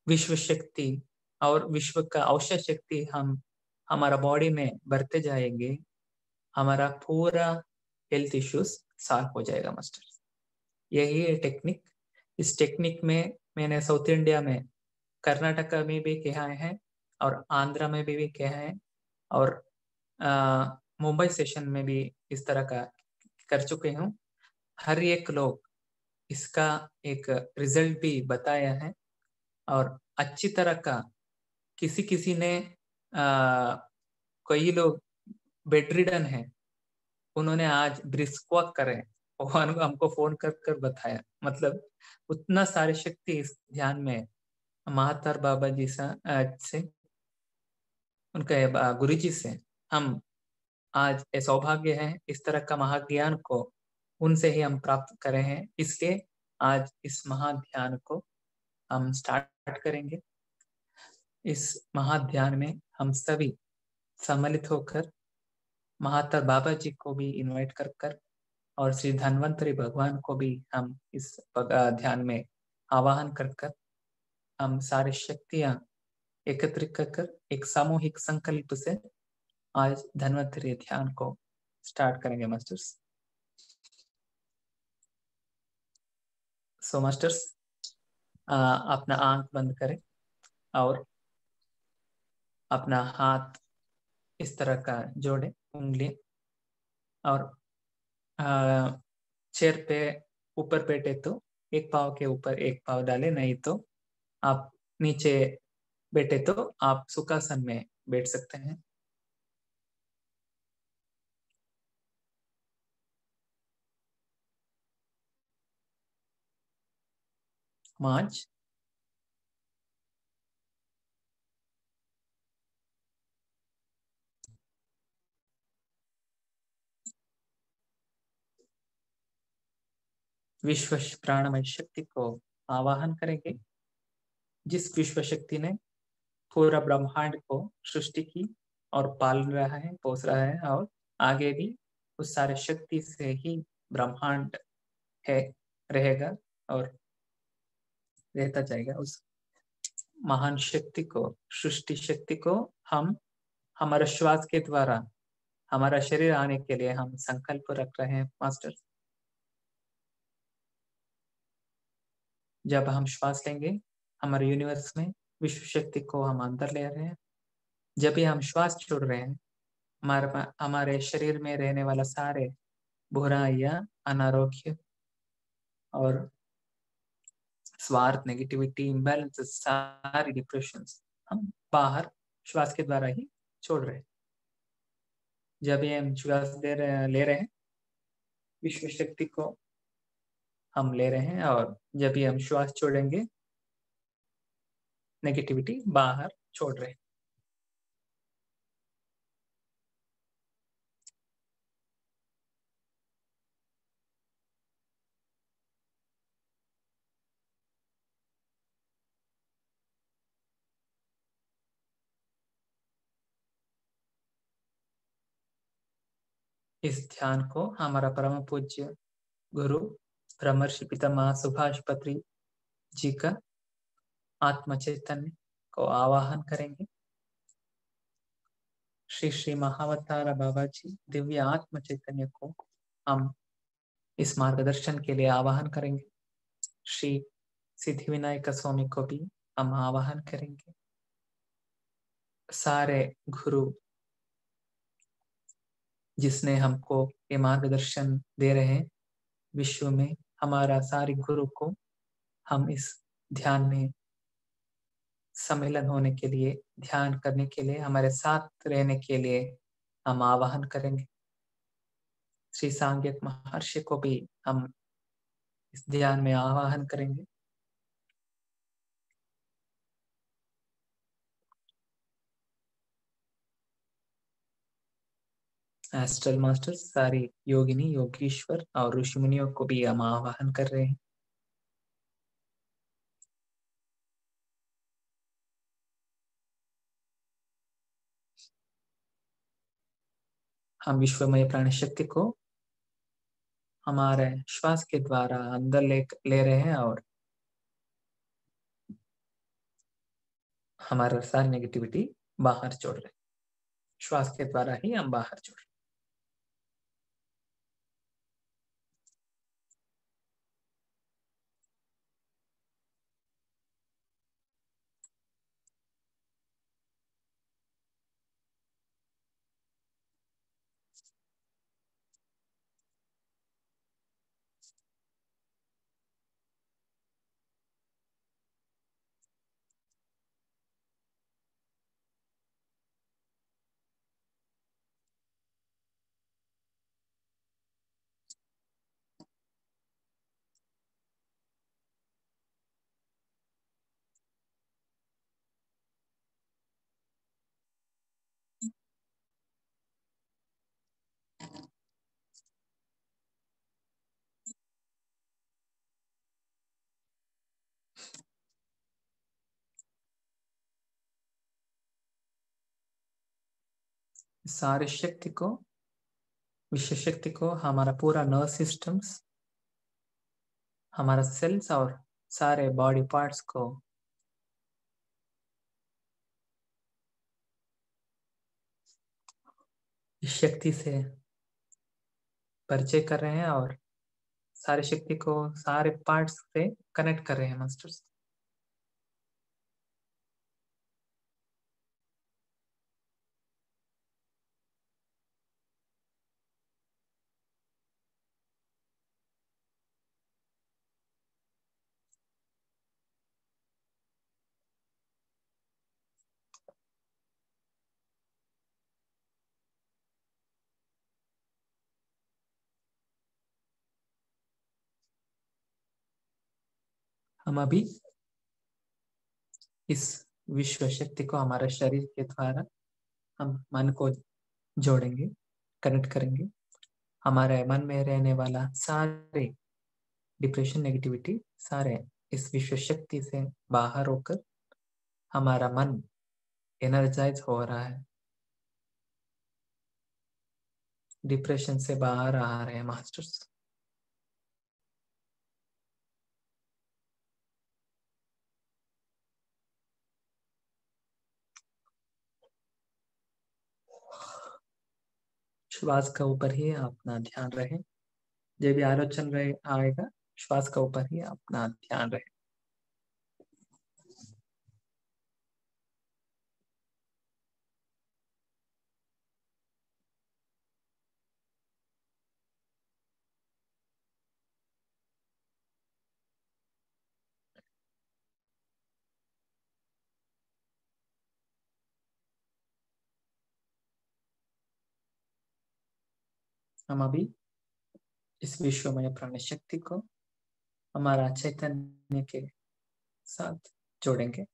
विश्व शक्ति और विश्व का औषध शक्ति हम हमारा बॉडी में बढ़ते जाएंगे, हमारा पूरा हेल्थ इश्यूज सॉल्व हो जाएगा मास्टर। यही है टेक्निक। इस टेक्निक में मैंने साउथ इंडिया में, कर्नाटका में भी किया है और आंध्रा में भी किया है, और मुंबई सेशन में भी इस तरह का कर चुके हूँ। हर एक लोग इसका एक रिजल्ट भी बताया है, और अच्छी तरह का किसी ने कई लोग बेड रिडन है, उन्होंने आज ब्रिस्क वॉक करे, हमको फोन कर कर बताया। मतलब उतना सारी शक्ति इस ध्यान में महातर बाबा जी से, उनके गुरु जी से हम आज ये सौभाग्य है, इस तरह का महाज्ञान को उनसे ही हम प्राप्त करे हैं। इसलिए आज इस महाध्यान को हम स्टार्ट करेंगे। इस महाध्यान में हम सभी सम्मिलित होकर महातर बाबा जी को भी इनवाइट कर और श्री धन्वंतरी भगवान को भी हम इस ध्यान में आवाहन कर हम सारी शक्तियां एकत्रित कर एक सामूहिक संकल्प से आज धन्वंतरी ध्यान को स्टार्ट करेंगे मास्टर्स। सो मास्टर्स, अपना आंख बंद करें और अपना हाथ इस तरह का जोड़े, उंगलियां, और चेयर पे ऊपर बैठे तो एक पाँव के ऊपर एक पाँव डाले, नहीं तो आप नीचे बैठे तो आप सुखासन में बैठ सकते हैं। मांझ, विश्व प्राणमय शक्ति को आवाहन करेंगे, जिस विश्व शक्ति ने पूरा ब्रह्मांड को सृष्टि की, और पाल रहा है, पोस रहा है, और आगे भी उस सारे शक्ति से ही ब्रह्मांड है, रहेगा और रहता जाएगा। उस महान शक्ति को, सृष्टि शक्ति को हम हमारे श्वास के द्वारा हमारा शरीर आने के लिए हम संकल्प रख रहे हैं मास्टर। जब हम श्वास लेंगे हमारे यूनिवर्स में विश्व शक्ति को हम अंदर ले रहे हैं। जब भी हम श्वास छोड़ रहे हैं हमारे शरीर में रहने वाला सारे बुराइयां, अनारोग्य और स्वार्थ, नेगेटिविटी, इम्बैलेंस, सारी डिप्रेशंस हम बाहर श्वास के द्वारा ही छोड़ रहे हैं। जब भी हम श्वास ले रहे हैं विश्व शक्ति को हम ले रहे हैं, और जब भी हम श्वास छोड़ेंगे नेगेटिविटी बाहर छोड़ रहे हैं। इस ध्यान को हमारा परम पूज्य गुरु ब्रह्मर्षि पितामह सुभाष पत्री जी का आत्म चैतन्य को आवाहन करेंगे। श्री श्री महावतार बाबा जी दिव्य आत्म चैतन्य को हम इस मार्गदर्शन के लिए आवाहन करेंगे। श्री सिद्धि विनायक स्वामी को भी हम आवाहन करेंगे। सारे गुरु जिसने हमको ये मार्गदर्शन दे रहे हैं विश्व में, हमारा सारे गुरु को हम इस ध्यान में सम्मिलन होने के लिए, ध्यान करने के लिए, हमारे साथ रहने के लिए हम आवाहन करेंगे। श्री सांग्यक महर्षि को भी हम इस ध्यान में आवाहन करेंगे। एस्ट्रल मास्टर्स, सारी योगिनी, योगीश्वर और ऋषि मुनियों को भी हम आवाहन कर रहे हैं। हम विश्वमय प्राणी शक्ति को हमारे श्वास के द्वारा अंदर ले रहे हैं और हमारा सारी नेगेटिविटी बाहर छोड़ रहे हैं। श्वास के द्वारा ही हम बाहर छोड़ रहे हैं। सारे शक्ति को, विश्व शक्ति को, हमारा पूरा नर्व सिस्टम्स, हमारा सेल्स और सारे बॉडी पार्ट्स को इस शक्ति से परिचय कर रहे हैं और सारी शक्ति को सारे पार्ट्स से कनेक्ट कर रहे हैं मास्टर्स। हम अभी इस विश्व शक्ति को हमारे शरीर के द्वारा हम मन को जोड़ेंगे, कनेक्ट करेंगे। हमारे मन में रहने वाला सारे डिप्रेशन, नेगेटिविटी सारे इस विश्व शक्ति से बाहर होकर हमारा मन एनर्जाइज हो रहा है। डिप्रेशन से बाहर आ रहे हैं मास्टर्स। श्वास का ऊपर ही अपना ध्यान रहे, जो भी आलोचन रहे आएगा श्वास का ऊपर ही अपना ध्यान रहे। हम अभी इस विश्वमय प्राण शक्ति को हमारा चैतन्य के साथ जोड़ेंगे।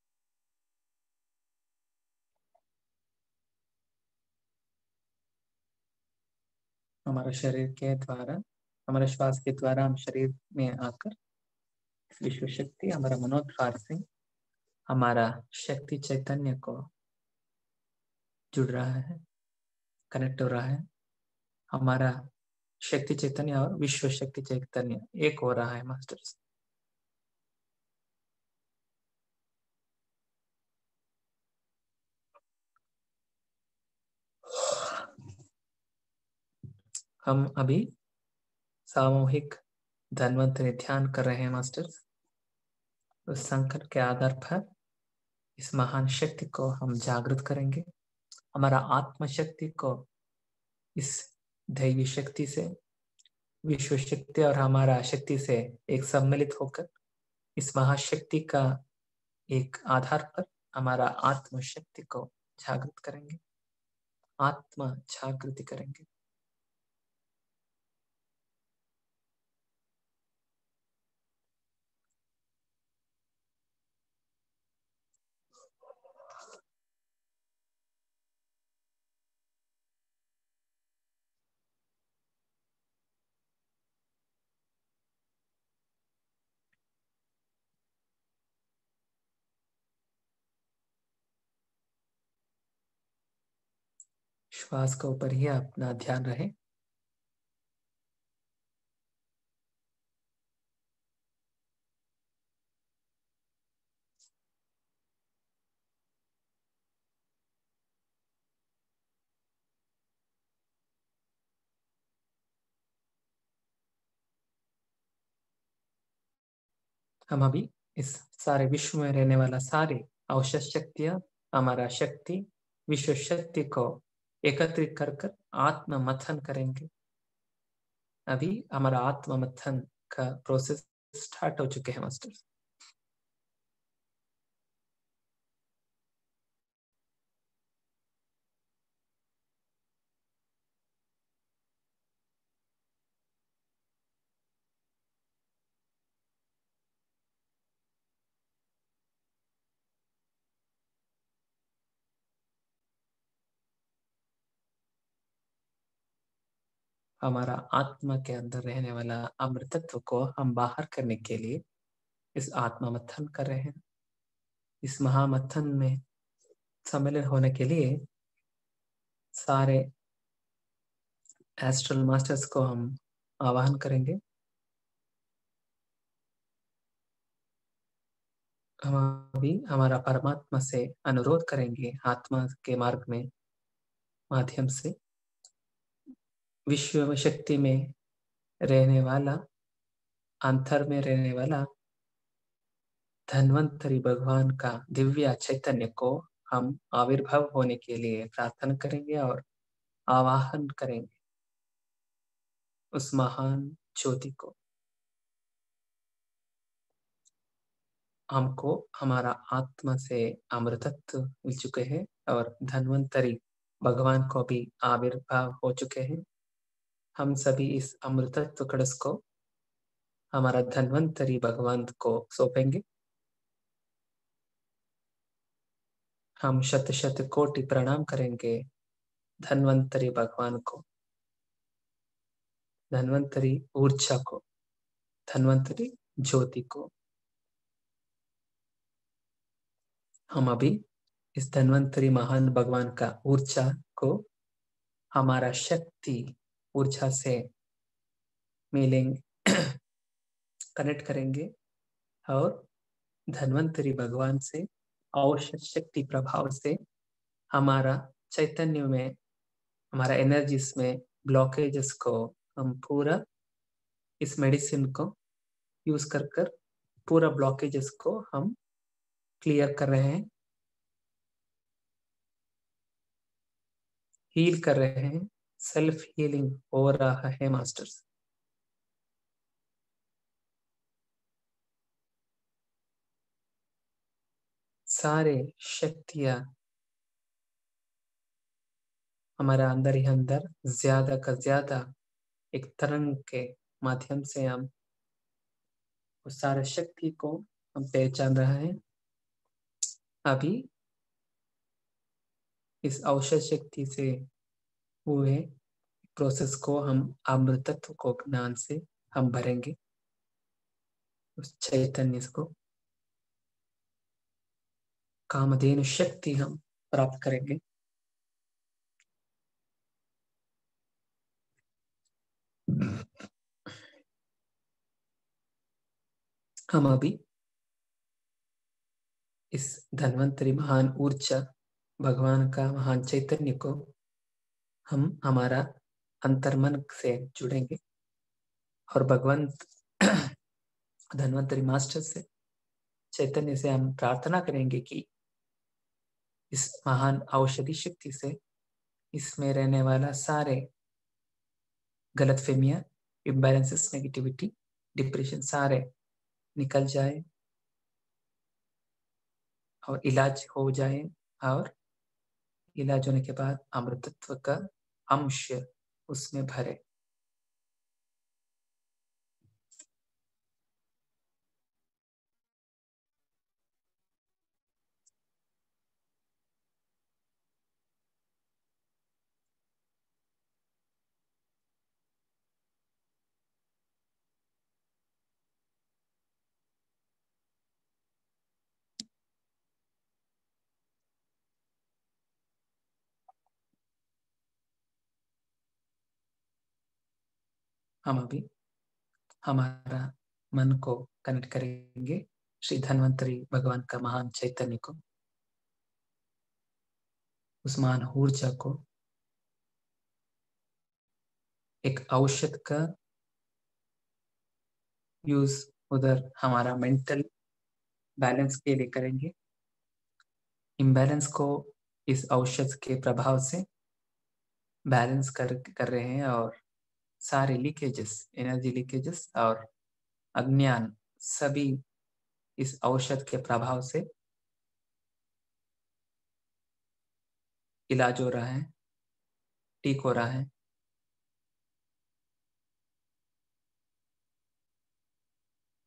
हमारे शरीर के द्वारा, हमारे श्वास के द्वारा हम शरीर में आकर विश्व शक्ति हमारा मनोद्वार से हमारा शक्ति चैतन्य को जुड़ रहा है, कनेक्ट हो रहा है। हमारा शक्ति चैतन्य और विश्व शक्ति चैतन्य एक हो रहा है मास्टर्स। हम अभी सामूहिक धन्वंतरि ध्यान कर रहे हैं मास्टर्स। उस संकल्प के आधार पर इस महान शक्ति को हम जागृत करेंगे। हमारा आत्म शक्ति को इस दैवी शक्ति से, विश्व शक्ति और हमारा शक्ति से एक सम्मिलित होकर इस महाशक्ति का एक आधार पर हमारा आत्म शक्ति को जागृत करेंगे, आत्म जागृति करेंगे। श्वास के ऊपर ही अपना ध्यान रहे। हम अभी इस सारे विश्व में रहने वाला सारे अवशेष शक्तियां, हमारा शक्ति, विश्व शक्ति को एकत्रित कर कर आत्म मथन करेंगे। अभी हमारा आत्म मथन का प्रोसेस स्टार्ट हो चुके हैं मास्टर। हमारा आत्मा के अंदर रहने वाला अमृतत्व को हम बाहर करने के लिए इस आत्मा मथन कर रहे हैं। इस महामथन में सम्मिलित होने के लिए सारे एस्ट्रल मास्टर्स को हम आवाहन करेंगे। हम अभी हमारा परमात्मा से अनुरोध करेंगे, आत्मा के मार्ग में माध्यम से विश्व शक्ति में रहने वाला, अंतर में रहने वाला धन्वंतरि भगवान का दिव्य चैतन्य को हम आविर्भाव होने के लिए प्रार्थना करेंगे और आवाहन करेंगे उस महान ज्योति को। हमको हमारा आत्मा से अमृतत्व मिल चुके हैं और धन्वंतरि भगवान को भी आविर्भाव हो चुके हैं। हम सभी इस अमृतत्व कलश को हमारा धन्वंतरि भगवान को सौंपेंगे। हम शत शत कोटि प्रणाम करेंगे धन्वंतरि भगवान को, धन्वंतरि ऊर्जा को, धन्वंतरि ज्योति को। हम अभी इस धन्वंतरि महान भगवान का ऊर्जा को हमारा शक्ति ऊर्जा से मिलेंगे, कनेक्ट करेंगे और धन्वंतरी भगवान से औषध शक्ति प्रभाव से हमारा चैतन्य में, हमारा एनर्जीज में ब्लॉकेजेस को हम पूरा इस मेडिसिन को यूज कर पूरा ब्लॉकेजेस को हम क्लियर कर रहे हैं, हील कर रहे हैं। सेल्फ हीलिंग हो रहा है मास्टर्स। सारे शक्तियां हमारा अंदर ही अंदर ज्यादा का ज्यादा एक तरंग के माध्यम से हम उस सारे शक्ति को हम पहचान रहे हैं। अभी इस औषध शक्ति से हुए प्रोसेस को हम अमृतत्व को ज्ञान से हम भरेंगे, उस चैतन्य को कामधेनु शक्ति हम प्राप्त करेंगे। हम अभी इस धन्वंतरी महान ऊर्जा भगवान का महान चैतन्य को हम हमारा अंतर्मन से जुड़ेंगे और भगवंत धन्वंतरी मास्टर से, चैतन्य से हम प्रार्थना करेंगे कि इस महान औषधि शक्ति से इसमें रहने वाला सारे गलतफहमियां, इम्बैलेंसेस, नेगेटिविटी, डिप्रेशन सारे निकल जाए और इलाज हो जाए, और इलाज होने के बाद अमृतत्व का अंश उसमें भरे। हम अभी हमारा मन को कनेक्ट करेंगे श्री धन्वंतरी भगवान का महान चैतन्य को, उस महान ऊर्जा को एक औषध का यूज उधर हमारा मेंटल बैलेंस के लिए करेंगे। इम्बैलेंस को इस औषध के प्रभाव से बैलेंस कर रहे हैं और सारे लीकेजेस, एनर्जी लीकेजेस और अज्ञान सभी इस औषध के प्रभाव से इलाज हो रहा है, ठीक हो रहा है।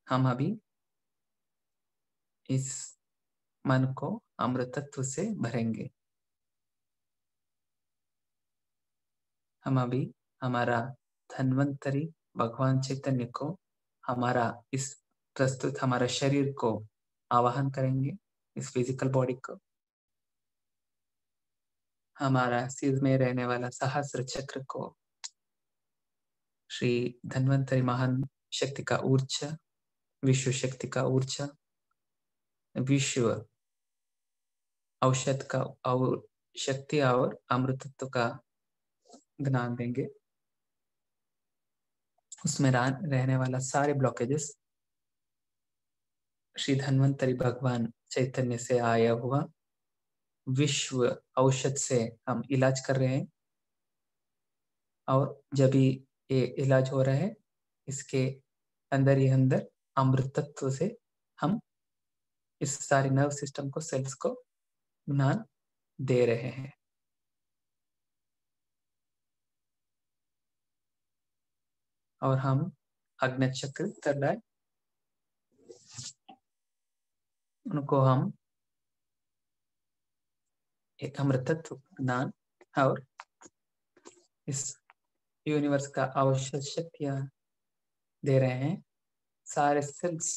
हम अभी इस मन को अमृतत्व से भरेंगे। हम अभी हमारा धन्वंतरी भगवान चैतन्य को हमारा इस प्रस्तुत हमारा शरीर को आवाहन करेंगे, इस फिजिकल बॉडी को, हमारा सिर में रहने वाला सहस्त्र चक्र को श्री धन्वंतरी महान शक्ति का ऊर्जा, विश्व शक्ति का ऊर्जा, विश्व औषध का और शक्ति और अमृतत्व का ज्ञान देंगे। उसमें रहने वाला सारे ब्लॉकेजेस श्री धन्वंतरी भगवान चैतन्य से आया हुआ विश्व औषध से हम इलाज कर रहे हैं। और जब ये इलाज हो रहा है, इसके अंदर ही अंदर अमृतत्व से हम इस सारे नर्व सिस्टम को, सेल्स को ज्ञान दे रहे हैं। और हम अग्नि चक्र तलाय उनको हम एक अमृतत्व ज्ञान और इस यूनिवर्स का औषध शक्तियां दे रहे हैं। सारे सेल्स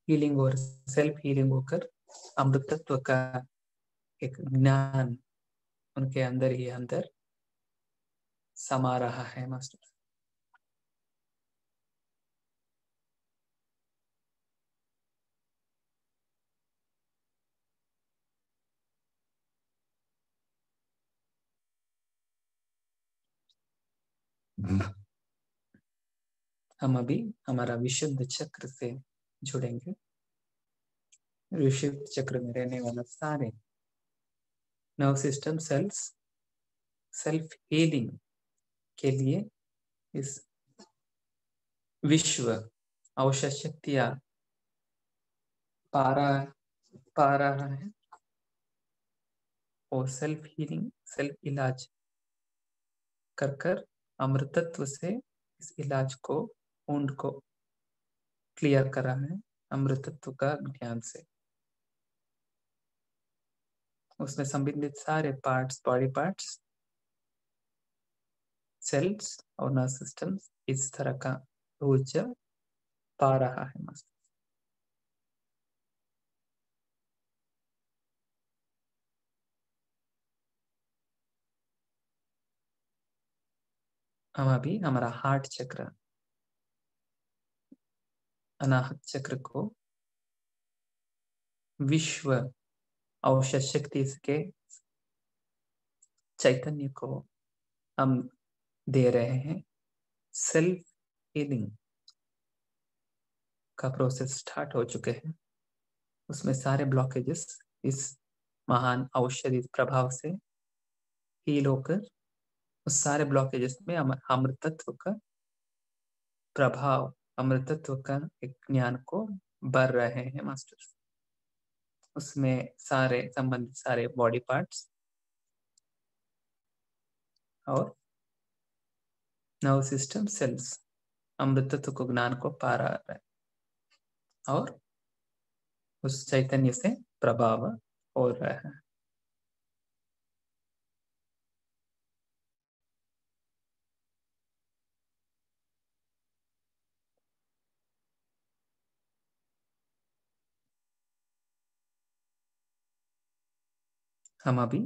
हीलिंग और सेल्फ हीलिंग होकर अमृतत्व का एक ज्ञान उनके अंदर ही अंदर समा रहा है मास्टर। हम अभी हमारा विशुद्ध चक्र से जुड़ेंगे। विशुद्ध चक्र में रहने वाला सारे nerve system sales self healing के लिए इस विश्व औषध शक्तियां पा रहा है और सेल्फ हीलिंग सेल्फ इलाज कर कर अमृतत्व से इस इलाज को वुंड को क्लियर कर रहा है अमृतत्व का ज्ञान से। उसमें संबंधित सारे पार्ट्स, बॉडी पार्ट्स, सेल्स और नर्व सिस्टम इस तरह का ऊर्जा पा रहा है मस्त। हम अभी हमारा हार्ट चक्र, अनाहत चक्र को विश्व औषध शक्ति के चैतन्य को हम दे रहे हैं। सेल्फ हीलिंग का प्रोसेस स्टार्ट हो चुके हैं। उसमें सारे ब्लॉकेजेस इस महान औषधि प्रभाव से हील होकर उस सारे ब्लॉकेजेस में अमृतत्व का प्रभाव, अमृतत्व का एक ज्ञान को बढ़ रहे हैं मास्टर। उसमें सारे संबंधित सारे बॉडी पार्ट्स और नर्व सिस्टम सेल्स अमृतत्व को ज्ञान को पा रहा है और उस चैतन्य से प्रभाव हो रहा है। हम अभी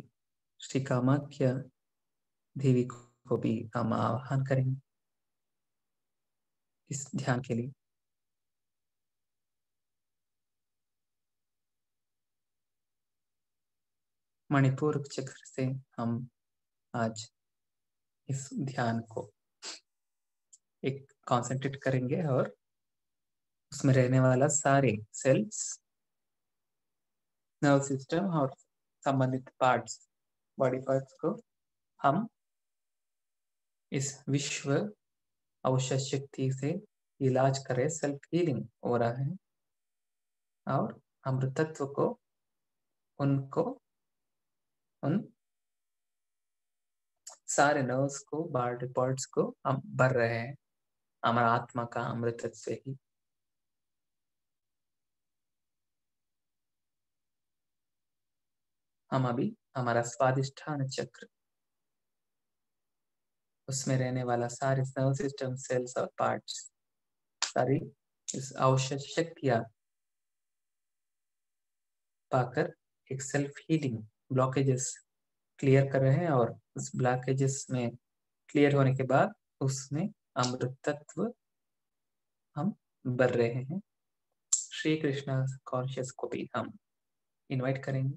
श्री कामाख्या देवी को भी हम आह्वान करेंगे इस ध्यान के लिए। मणिपुर चक्र से हम आज इस ध्यान को एक कॉन्सेंट्रेट करेंगे और उसमें रहने वाला सारे सेल्स, नर्व सिस्टम और संबंधित पार्ट्स, बॉडी पार्ट्स को हम इस विश्व औषध शक्ति से इलाज करें। सेल्फ हीलिंग हो रहा है और अमृतत्व को उनको उन सारे नर्व्स को, बॉडी पार्ट्स को हम भर रहे हैं हमारा आत्मा का अमृतत्व से ही। हम अभी हमारा स्वादिष्ठान चक्र, उसमें रहने वाला सारे नर्व सिस्टम, सेल्स और पार्ट्स, सारी इस औषध शक्तियां पाकर एक सेल्फ हीलिंग ब्लॉकेजेस क्लियर कर रहे हैं और उस ब्लॉकेजेस में क्लियर होने के बाद उसमें अमृतत्व हम भर रहे हैं। श्री कृष्ण कॉन्शियस को भी हम इनवाइट करेंगे।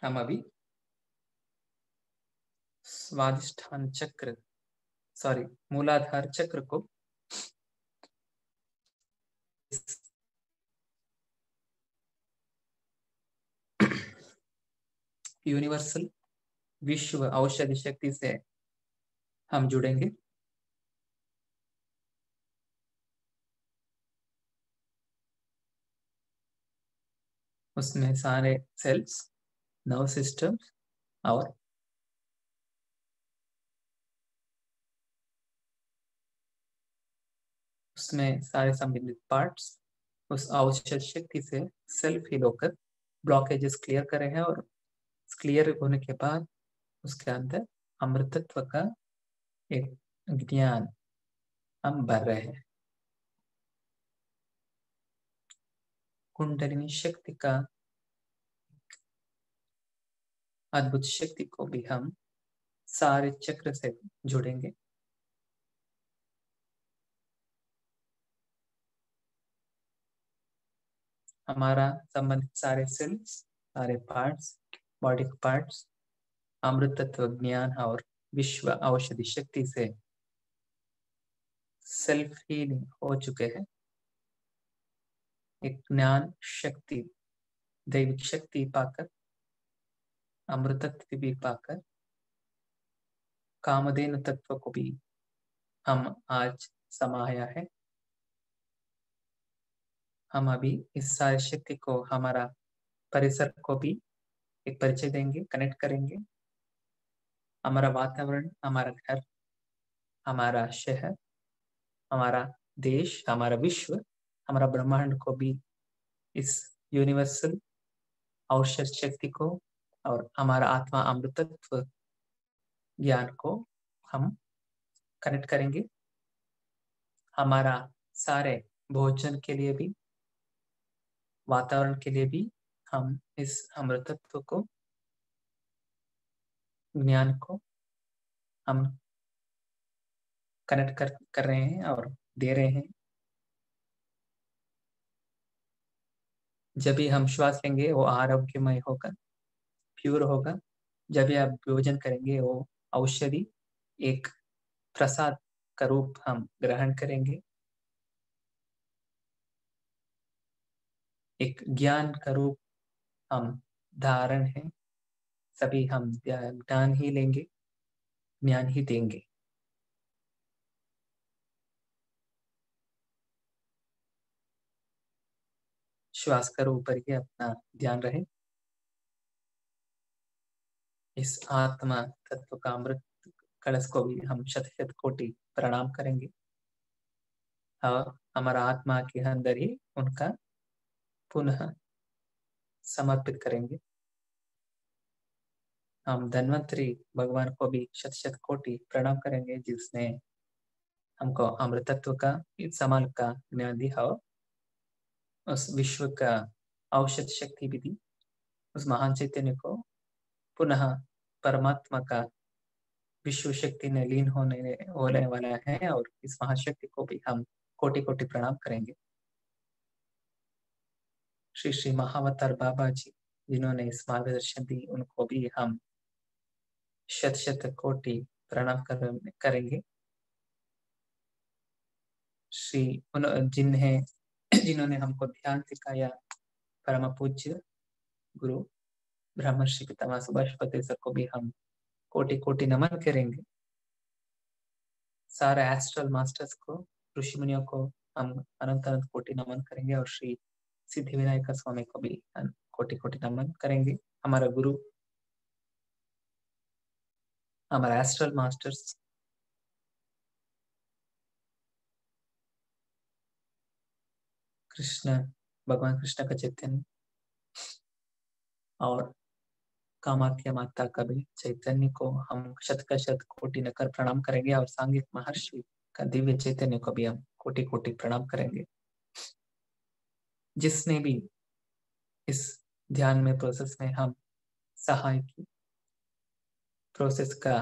हम अभी स्वादिष्ठान चक्र, सॉरी मूलाधार चक्र को यूनिवर्सल विश्व औषधि शक्ति से हम जुड़ेंगे। उसमें सारे सेल्स, नर्व सिस्टम और उसमें सारे संबंधित पार्ट्स उस औषध शक्ति से सेल्फ हील होकर ब्लॉकेजेस क्लियर करे हैं, और क्लियर होने के बाद उसके अंदर अमृतत्व का एक ज्ञान हम भर रहे हैं। कुंडलिनी शक्ति का अद्भुत शक्ति को भी हम सारे चक्र से जुड़ेंगे। हमारा संबंधित सारे सेल्स, सारे पार्ट्स, बॉडी पार्ट्स अमृत तत्व ज्ञान और विश्व औषधि शक्ति से सेल्फ हीलिंग हो चुके हैं। एक ज्ञान शक्ति, दैविक शक्ति पाकर, अमृत तत्व भी पाकर, कामधेनु तत्व को भी हम आज समाया है। हम अभी इस सारी शक्ति को, हमारा परिसर को भी एक परिचय देंगे, कनेक्ट करेंगे। हमारा वातावरण, हमारा घर, हमारा शहर, हमारा देश, हमारा विश्व, हमारा ब्रह्मांड को भी इस यूनिवर्सल औषध शक्ति को और हमारा आत्मा अमृतत्व ज्ञान को हम कनेक्ट करेंगे। हमारा सारे भोजन के लिए भी, वातावरण के लिए भी हम इस अमृतत्व को, ज्ञान को हम कनेक्ट कर रहे हैं और दे रहे हैं। जब भी हम श्वास लेंगे वो आरोग्यमय होगा, प्योर होगा। जब भी आप भोजन करेंगे वो औषधि, एक प्रसाद का रूप हम ग्रहण करेंगे, एक ज्ञान का रूप हम धारण है। सभी हम ज्ञान ही लेंगे, ज्ञान ही देंगे। श्वास कर ऊपर ही अपना ध्यान रहे। इस आत्मा तत्व का अमृत कलश को भी हम शत शत कोटि प्रणाम करेंगे और हमारा आत्मा के अंदर ही उनका पुनः समर्पित करेंगे। हम धन्वंतरी भगवान को भी शत शत कोटि प्रणाम करेंगे, जिसने हमको अमृतत्व का, इस समाल का ज्ञान दिया और उस विश्व का औषध शक्ति भी दी। उस महान चैतन्य को पुनः परमात्मा का विश्व शक्ति में लीन होने वाला है, और इस महाशक्ति को भी हम कोटि कोटि प्रणाम करेंगे। श्री श्री महावतार बाबा जी जिन्होंने इस मार्गदर्शन दी, उनको भी हम शत शत कोटि प्रणाम करेंगे। जिन्होंने हमको ध्यान सिखाया, परम पूज्य गुरु ब्रह्मर्षि पितामह सुभाष पटेल सर को भी हम कोटि कोटि नमन करेंगे। सारे एस्ट्रल मास्टर्स को, ऋषि मुनियों को हम अनंत अनंत कोटि नमन करेंगे, और श्री सिद्धि विनायक स्वामी को भी कोटि कोटि नमन करेंगे। हमारा गुरु, हमारा एस्ट्रल मास्टर्स, कृष्ण, भगवान कृष्ण का चैतन्य और कामाख्या माता का भी चैतन्य को हम शत का शत कोटि नकर प्रणाम करेंगे, और सांघिक महर्षि का दिव्य चैतन्य को भी हम कोटि कोटि प्रणाम करेंगे। जिसने भी इस ध्यान में प्रोसेस में हम सहाय की, प्रोसेस का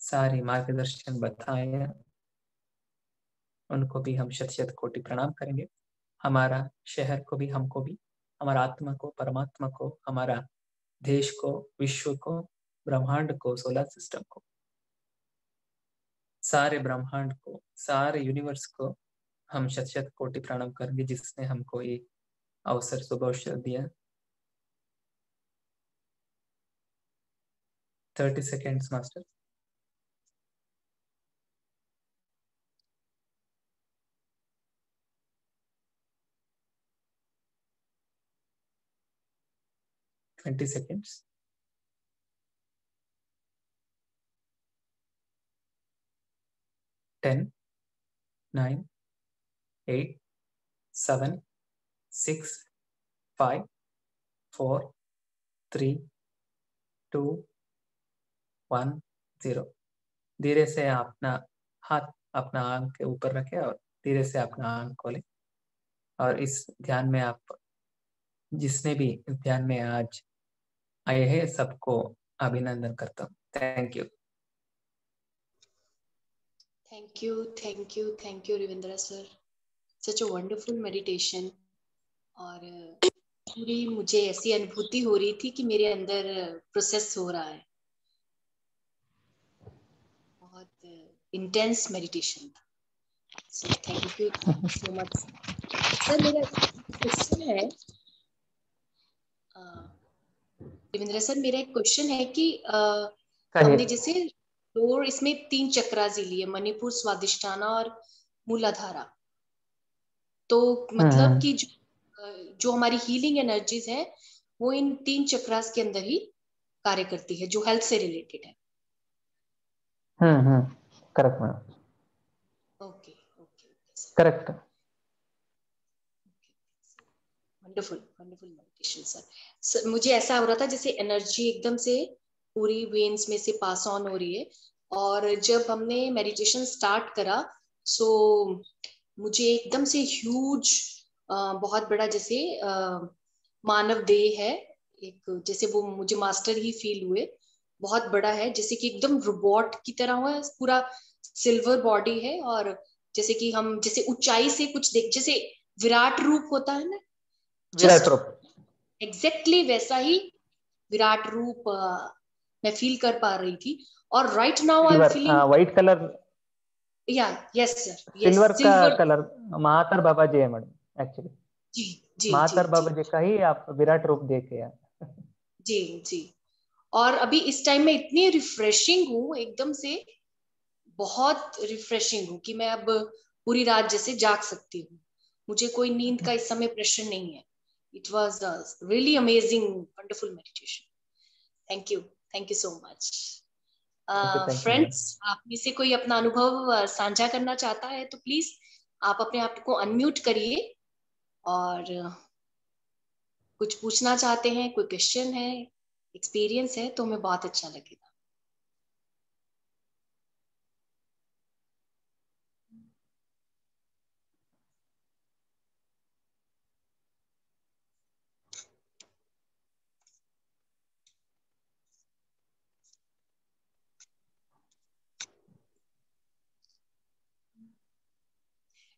सारी मार्गदर्शन बताए, उनको भी हम शत शत कोटि प्रणाम करेंगे। हमारा शहर को भी, हमको भी, हमारा आत्मा को, परमात्मा को, हमारा देश को, विश्व को, ब्रह्मांड को, सोलर सिस्टम को, सारे ब्रह्मांड को, सारे यूनिवर्स को हम शत शत कोटि प्रणाम करेंगे, जिसने हमको ये अवसर, शुभ अवसर दिया। 30 seconds, Master. Twenty seconds. 10, 9, 8, 7, 6, 5, 4, 3, 2, 1, 0. धीरे से अपना हाथ अपना आंख के ऊपर रखें और धीरे से अपना आंख खोलें। और इस ध्यान में आप जिसने भी ध्यान में आज आए हैं सबको अभिनंदन करता हूँ। Thank you. Thank you Ravindra sir, such a wonderful meditation. और पूरी मुझे ऐसी अनुभूति हो रही थी कि मेरे अंदर प्रोसेस हो रहा है। बहुत इंटेंस मेडिटेशन था। So thank you so much sir. मेरा क्वेश्चन है रविंद्र सर, मेरा एक क्वेश्चन है कि हमने जैसे डोर इसमें 3 चक्रास लिए, मणिपुर, स्वादिष्ठाना और मूलाधारा। तो मतलब कि जो हमारी हीलिंग एनर्जीज है वो इन 3 चक्रास के अंदर ही कार्य करती है, जो हेल्थ से रिलेटेड है। Correct madam. Okay okay correct. Wonderful wonderful meditation sir. मुझे ऐसा हो रहा था जैसे एनर्जी एकदम से पूरी वेन्स में से पास ऑन हो रही है। और जब हमने मेडिटेशन स्टार्ट करा सो मुझे एकदम से ह्यूज बहुत बड़ा जैसे मानव देह है एक, जैसे वो मुझे मास्टर ही फील हुए। बहुत बड़ा है, जैसे कि एकदम रोबोट की तरह हुआ, पूरा सिल्वर बॉडी है। और जैसे कि हम जैसे ऊंचाई से कुछ देख, जैसे विराट रूप होता है ना, विराट रूप एग्जैक्टली वैसा ही विराट रूप मैं फील कर पा रही थी। और right now I am feeling white colour. या यस सर, यस सिल्वर का सिल्वर। कलर महातर बाबा जी है मैडम एक्चुअली। जी जी जी महातर जी बाबा जी का ही आप विराट रूप देखे हैं। जी जी। और अभी इस टाइम में इतनी रिफ्रेशिंग हूँ एकदम से, बहुत रिफ्रेशिंग हूँ कि मैं अब पूरी रात जैसे जाग सकती हूँ। मुझे कोई नींद का इस समय प्रेशर नहीं है। It was really amazing wonderful meditation. Thank you so much. Thank you madam. Friends, आप में से कोई अपना अनुभव साझा करना चाहता है तो प्लीज आप अपने आप को अनम्यूट करिए और कुछ पूछना चाहते हैं, कोई क्वेश्चन है, एक्सपीरियंस है तो हमें बहुत अच्छा लगेगा।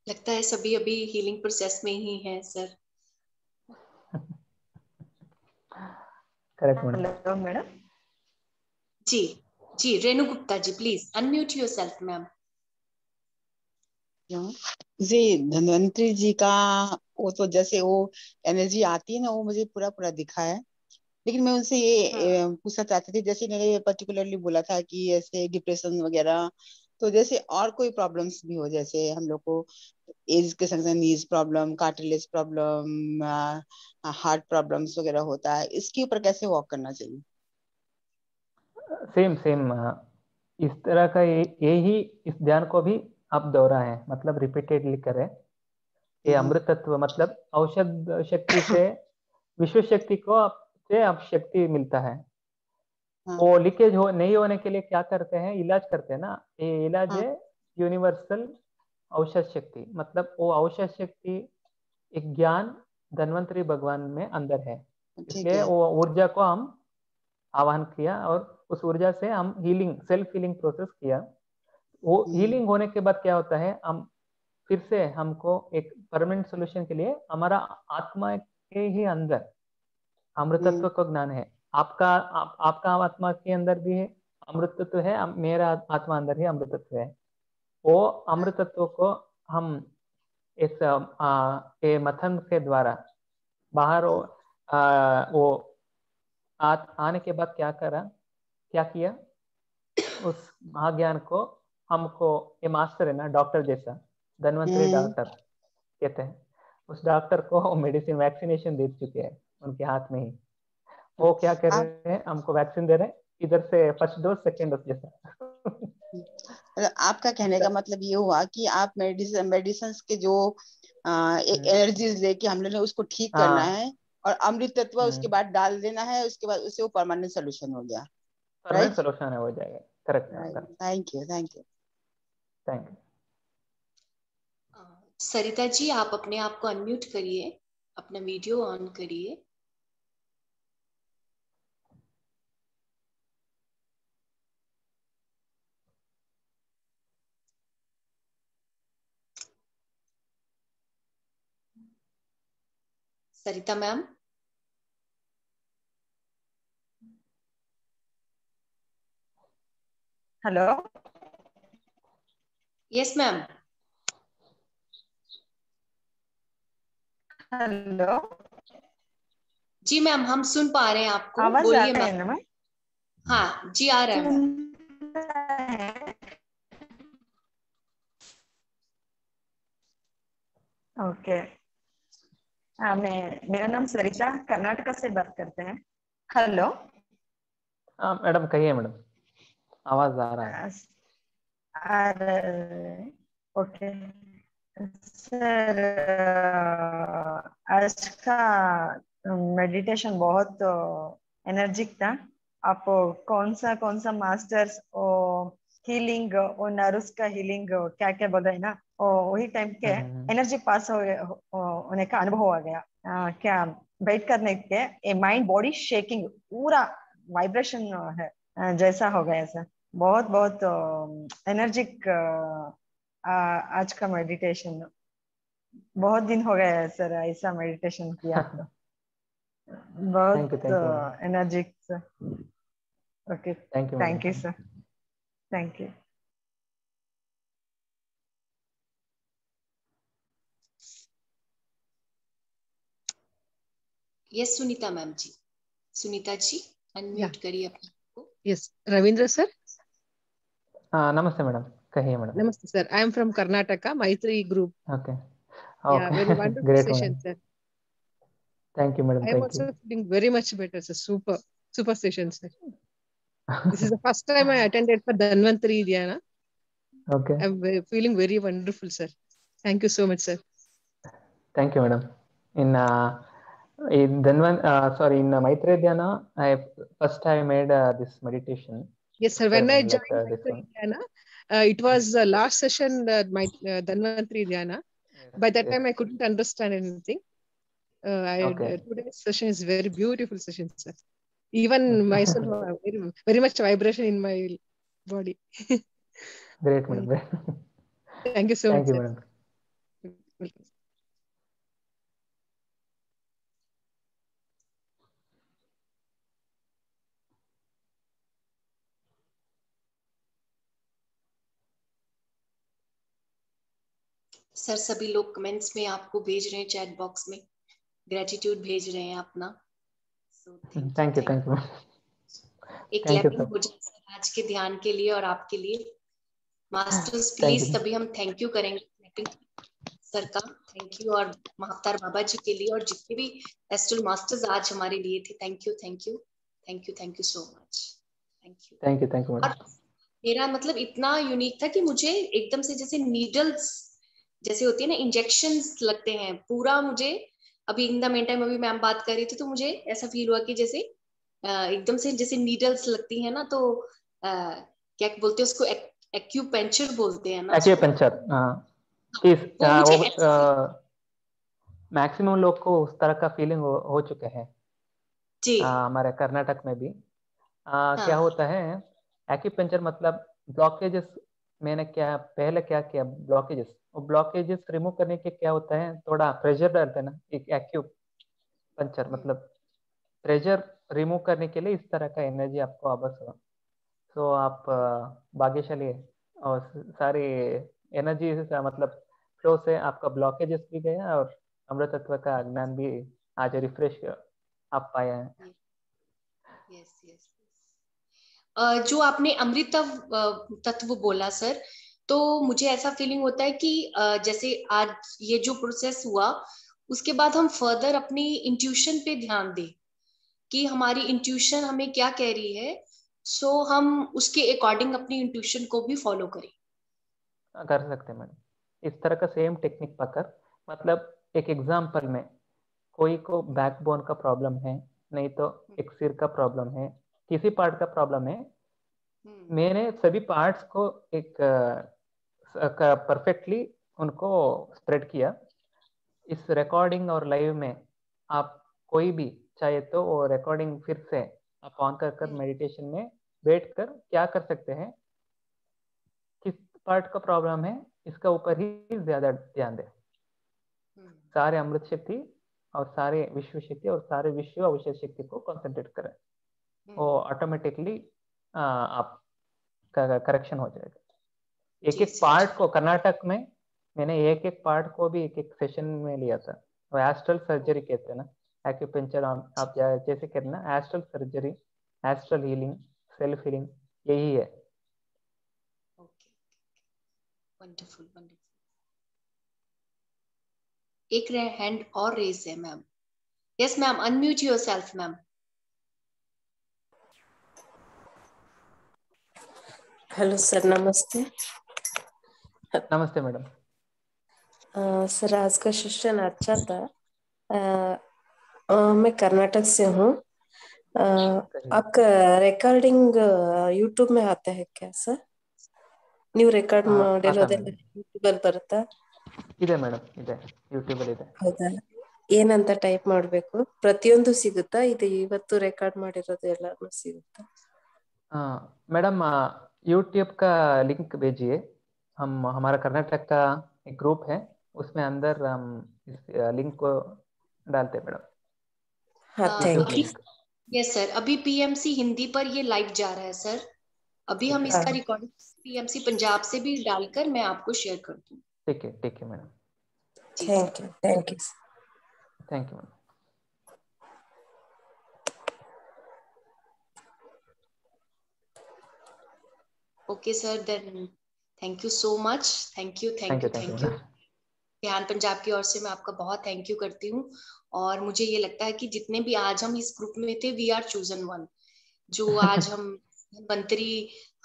लगता है सभी अभी हीलिंग प्रोसेस में ही है सर। Correct madam. मैडम जी जी, Renu Gupta ji please unmute yourself ma'am. जी धन्वंतरी जी का वो तो जैसे वो एनर्जी आती है ना, वो मुझे पूरा पूरा दिखा है। लेकिन मैं उनसे ये पूछना चाहती थी, जैसे मैंने पर्टिकुलरली बोला था कि ऐसे डिप्रेशन वगैरह, तो जैसे और कोई प्रॉब्लम्स भी हो, जैसे हम लोग को एज के संग संग knees problem, cartilage problem, heart problems वगैरह होता है, इसके ऊपर कैसे वॉक करना चाहिए? सेम सेम इस तरह का यही इस ध्यान को भी आप दोहरा है, मतलब रिपीटेडली करें। ये अमृतत्व मतलब औषध शक्ति से विश्व शक्ति को से आप शक्ति मिलता है। वो लीकेज हो नहीं होने के लिए क्या करते हैं, इलाज करते हैं ना। ये इलाज है यूनिवर्सल औषध शक्ति। मतलब वो औषध शक्ति एक ज्ञान धन्वंतरी भगवान में अंदर है, इसलिए वो ऊर्जा को हम आवाहन किया और उस ऊर्जा से हम हीलिंग, सेल्फ हीलिंग प्रोसेस किया। वो हीलिंग होने के बाद क्या होता है, हम फिर से हमको एक परमानेंट सोल्यूशन के लिए हमारा आत्मा के ही अंदर अमृतत्व का ज्ञान है। आपका आत्मा के अंदर भी है अमृतत्व है, मेरा आत्मा अंदर ही अमृतत्व है। वो अमृतत्व को हम इस मथन के द्वारा बाहर वो आने के बाद क्या करा, क्या किया, उस महाज्ञान को हमको, ये मास्टर है ना डॉक्टर जैसा, धन्वंतरी डॉक्टर कहते हैं, उस डॉक्टर को मेडिसिन वैक्सीनेशन दे चुके हैं उनके हाथ में ही। वो क्या कर आप रहे हैं, हमको वैक्सीन दे रहे हैं, इधर से फर्स्ट डोज सेकेंड डोज जैसा। मतलब आपका कहने का मतलब ये हुआ कि आप मेडिसिन के जो एनर्जीज लेके हम लोग ने उसको ठीक करना हाँ, है, और अमृत तत्व उसके बाद डाल देना है, उसके बाद उससे वो परमानेंट सोल्यूशन हो गया। परमानेंट राइट सोल्यूशन हो जाएगा। Correct ma'am, right, correct. Thank you thank you. Thank you. Sarita ji, आप अपने आप को अनम्यूट करिए, अपना वीडियो ऑन करिए। Sarita ma'am. Hello. Yes ma'am. Hello, जी मैम, हम सुन पा रहे हैं आपको, आवाज बोलिए आता मैम। है ना मैम? हाँ जी, आ रहा है मैम। ओके। मेरा नाम सरिता, कर्नाटका से बात करते हैं। हेलो। हाँ मैडम, कहिए मैडम, आवाज आ रहा है। ओके सर, आज का मेडिटेशन बहुत एनर्जिक था। आप कौन सा मास्टर्स हीलिंग और नर्व्स का हीलिंग क्या क्या बताए ना, वही टाइम के एनर्जी पास होने का अनुभव आ गया। क्या बैठ करने के ए माइंड बॉडी शेकिंग, पूरा वाइब्रेशन है, जैसा हो गया सर। बहुत बहुत एनर्जिक आज का मेडिटेशन। बहुत दिन हो गया है सर ऐसा मेडिटेशन किया तो। थैंक यू, बहुत thank you madam. Energetic sir. Okay, thank you thank you madam. Sir, thank you. Yes Sunita ma'am ji. Sunita ji, या अनम्यूट करिए अपने को। Yes, Ravindra sir. हाँ नमस्ते मैडम, कहिए madam. Namaste, sir. I am from Karnataka, Maitri Group. Okay, Yeah, very okay. wonderful great session, madam, sir. Thank you madam, I am thank you. also feeling very much better, sir. Super, super session, sir. This is the first time I attended for Dhanvantari Dhyana. Okay, Feeling very wonderful, sir. Thank you so much, sir. Thank you madam. in sorry, in Maitreya Dhyana, first I made this meditation. Yes, sir. First When I time like joined this Maitri one. Dhyana, it was the last session, my Dhanvantari Dhyana. By that Yes. time, I couldn't understand anything. Okay. Today's session is very beautiful session, sir. Even Okay. myself, very much vibration in my body. Great madam, great. Thank you so much, Thank you sir. madam. Welcome. Sir, सभी लोग comments में आपको भेज रहे हैं, chat box में gratitude भेज रहे हैं अपना। So thank you, Thank you, thank thank you. एक Thank you क्लैपिंग sir. हो जाए सर आज के ध्यान के लिए और आपके लिए। Masters Thank please, you. तभी हम थैंक यू करेंगे क्लैपिंग सर का। थैंक यू, और महाअवतार बाबा जी के लिए और जितने भी एस्ट्रल मास्टर्स आज हमारे लिए थे, thank you, thank you, thank you, thank you so much. Thank you. Thank you और madam. मेरा मतलब इतना यूनिक था कि मुझे एकदम से जैसे नीडल्स जैसे होती है ना, इंजेक्शंस लगते हैं पूरा मुझे। अभी इन द मेन टाइम अभी मैम बात कर रही थी तो मुझे ऐसा फील हुआ कि जैसे एकदम से जैसे नीडल्स लगती है ना, तो क्या बोलते हैं उसको, एक्यूपेंचर बोलते हैं ना उसको। Acupuncture. Please, वो मुझे वो ऐसा मैक्सिमम लोग को उस तरह का फीलिंग हो चुके हैं जी। हमारे कर्नाटक में भी। क्या हाँ होता है, एक्यूपेंचर मतलब ब्लॉकेजेस। मैंने पहले क्या किया, ब्लॉकेजेस, वो ब्लॉकेजेस रिमूव करने के क्या होता है, थोड़ा प्रेशर डालते हैं ना, एक एक्यूपंचर मतलब प्रेशर रिमूव करने के लिए इस तरह का एनर्जी आपको आबस होगा। तो आप भाग्यशाली है, और सारी एनर्जी मतलब फ्लो से आपका ब्लॉकेजेस भी गया, और अमृत तत्व का ज्ञान भी आज रिफ्रेश आप पाया है। Yes yes. जो आपने अमृत तत्व बोला सर, तो मुझे ऐसा फीलिंग होता है कि जैसे आज ये जो प्रोसेस हुआ, उसके बाद हम फर्दर अपनी इंट्यूशन पे ध्यान दें कि हमारी इंट्यूशन हमें क्या कह रही है, सो हम उसके अकॉर्डिंग अपनी इंट्यूशन को भी फॉलो करें। कर सकते हैं मैडम, इस तरह का सेम टेक्निक पकड़, मतलब एक एग्जांपल में कोई को बैकबोन का प्रॉब्लम है, नहीं तो एक सिर का प्रॉब्लम है, किसी पार्ट का प्रॉब्लम है, मैंने सभी पार्ट्स को एक परफेक्टली उनको स्प्रेड किया। इस रिकॉर्डिंग और लाइव में आप कोई भी चाहे तो वो रिकॉर्डिंग फिर से आप ऑन कर मेडिटेशन में बैठ कर क्या कर सकते हैं, किस पार्ट का प्रॉब्लम है इसका ऊपर ही ज्यादा ध्यान दें। सारे अमृत शक्ति और सारे विश्व शक्ति और सारे विश्व अवशेष शक्ति को कंसंट्रेट करें, वो ऑटोमेटिकली आप का करेक्शन हो जाएगा। एक एक पार्ट को कर्नाटक में मैंने एक एक पार्ट को भी एक एक सेशन में लिया था। वो एस्ट्रल सर्जरी कहते हैं ना, एक्यूपेंचर आप जैसे कहते हैं ना, astral surgery, astral healing, self healing, यही है। Okay, wonderful wonderful. एक हैंड और रेज है ma'am. Yes ma'am, unmute yourself ma'am. Hello sir, नमस्ते। नमस्ते मैडम। सर आज का सेशन अच्छा था। मैं कर्नाटक से हूँ। आपका रिकॉर्डिंग यूट्यूब में आता है क्या सर? ನೀವು ರೆಕಾರ್ಡ್ ಮಾಡಿರೋದೆಲ್ಲ ಯೂಟ್ಯೂಬ್ ಅಲ್ಲಿ ಬರುತ್ತಾ? ಇದೆ ಮೇಡಮ್, ಇದೆ, ಯೂಟ್ಯೂಬ್ ಅಲ್ಲಿ ಇದೆ. ಹೌದಾ? ಏನಂತ ಟೈಪ್ ಮಾಡಬೇಕು? ಪ್ರತಿಯೊಂದು ಸಿಗುತ್ತಾ? ಇದು ಇವತ್ತು ರೆಕಾರ್ಡ್ ಮಾಡಿರೋದು ಎಲ್ಲಾನು ಸಿಗುತ್ತಾ? मैडम यूट्यूब का लिंक भेजिए, हम हमारा कर्नाटक का एक ग्रुप है, उसमें अंदर हम इस लिंक को डालते हैं मैडम। हाँ, थैंक यू। यस सर, अभी पीएमसी हिंदी पर ये लाइव जा रहा है सर। अभी हम इसका रिकॉर्डिंग पीएमसी पंजाब से भी डालकर मैं आपको शेयर कर दूँ। ठीक है madam. Thank you, thank you, thank you madam. Okay sir, then thank you so much. Thank you. ध्यान पंजाब की ओर से मैं आपका बहुत थैंक यू करती हूँ। और मुझे ये लगता है कि जितने भी आज हम इस ग्रुप में थे, वी आर चूजन वन, जो आज हम धन्वंतरी,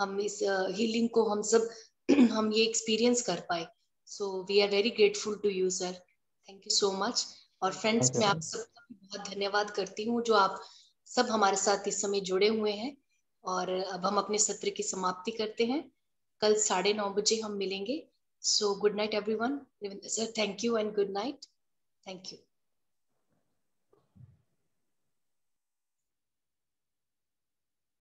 हम इस हीलिंग को हम सब हम ये एक्सपीरियंस कर पाए। So we are very grateful to you sir, thank you so much. और फ्रेंड्स, मैं आप सबका बहुत धन्यवाद करती हूँ जो आप सब हमारे साथ इस समय जुड़े हुए हैं। और अब हम अपने सत्र की समाप्ति करते हैं। कल 9:30 बजे हम मिलेंगे। So good night everyone. Sir, thank you and good night. Thank you.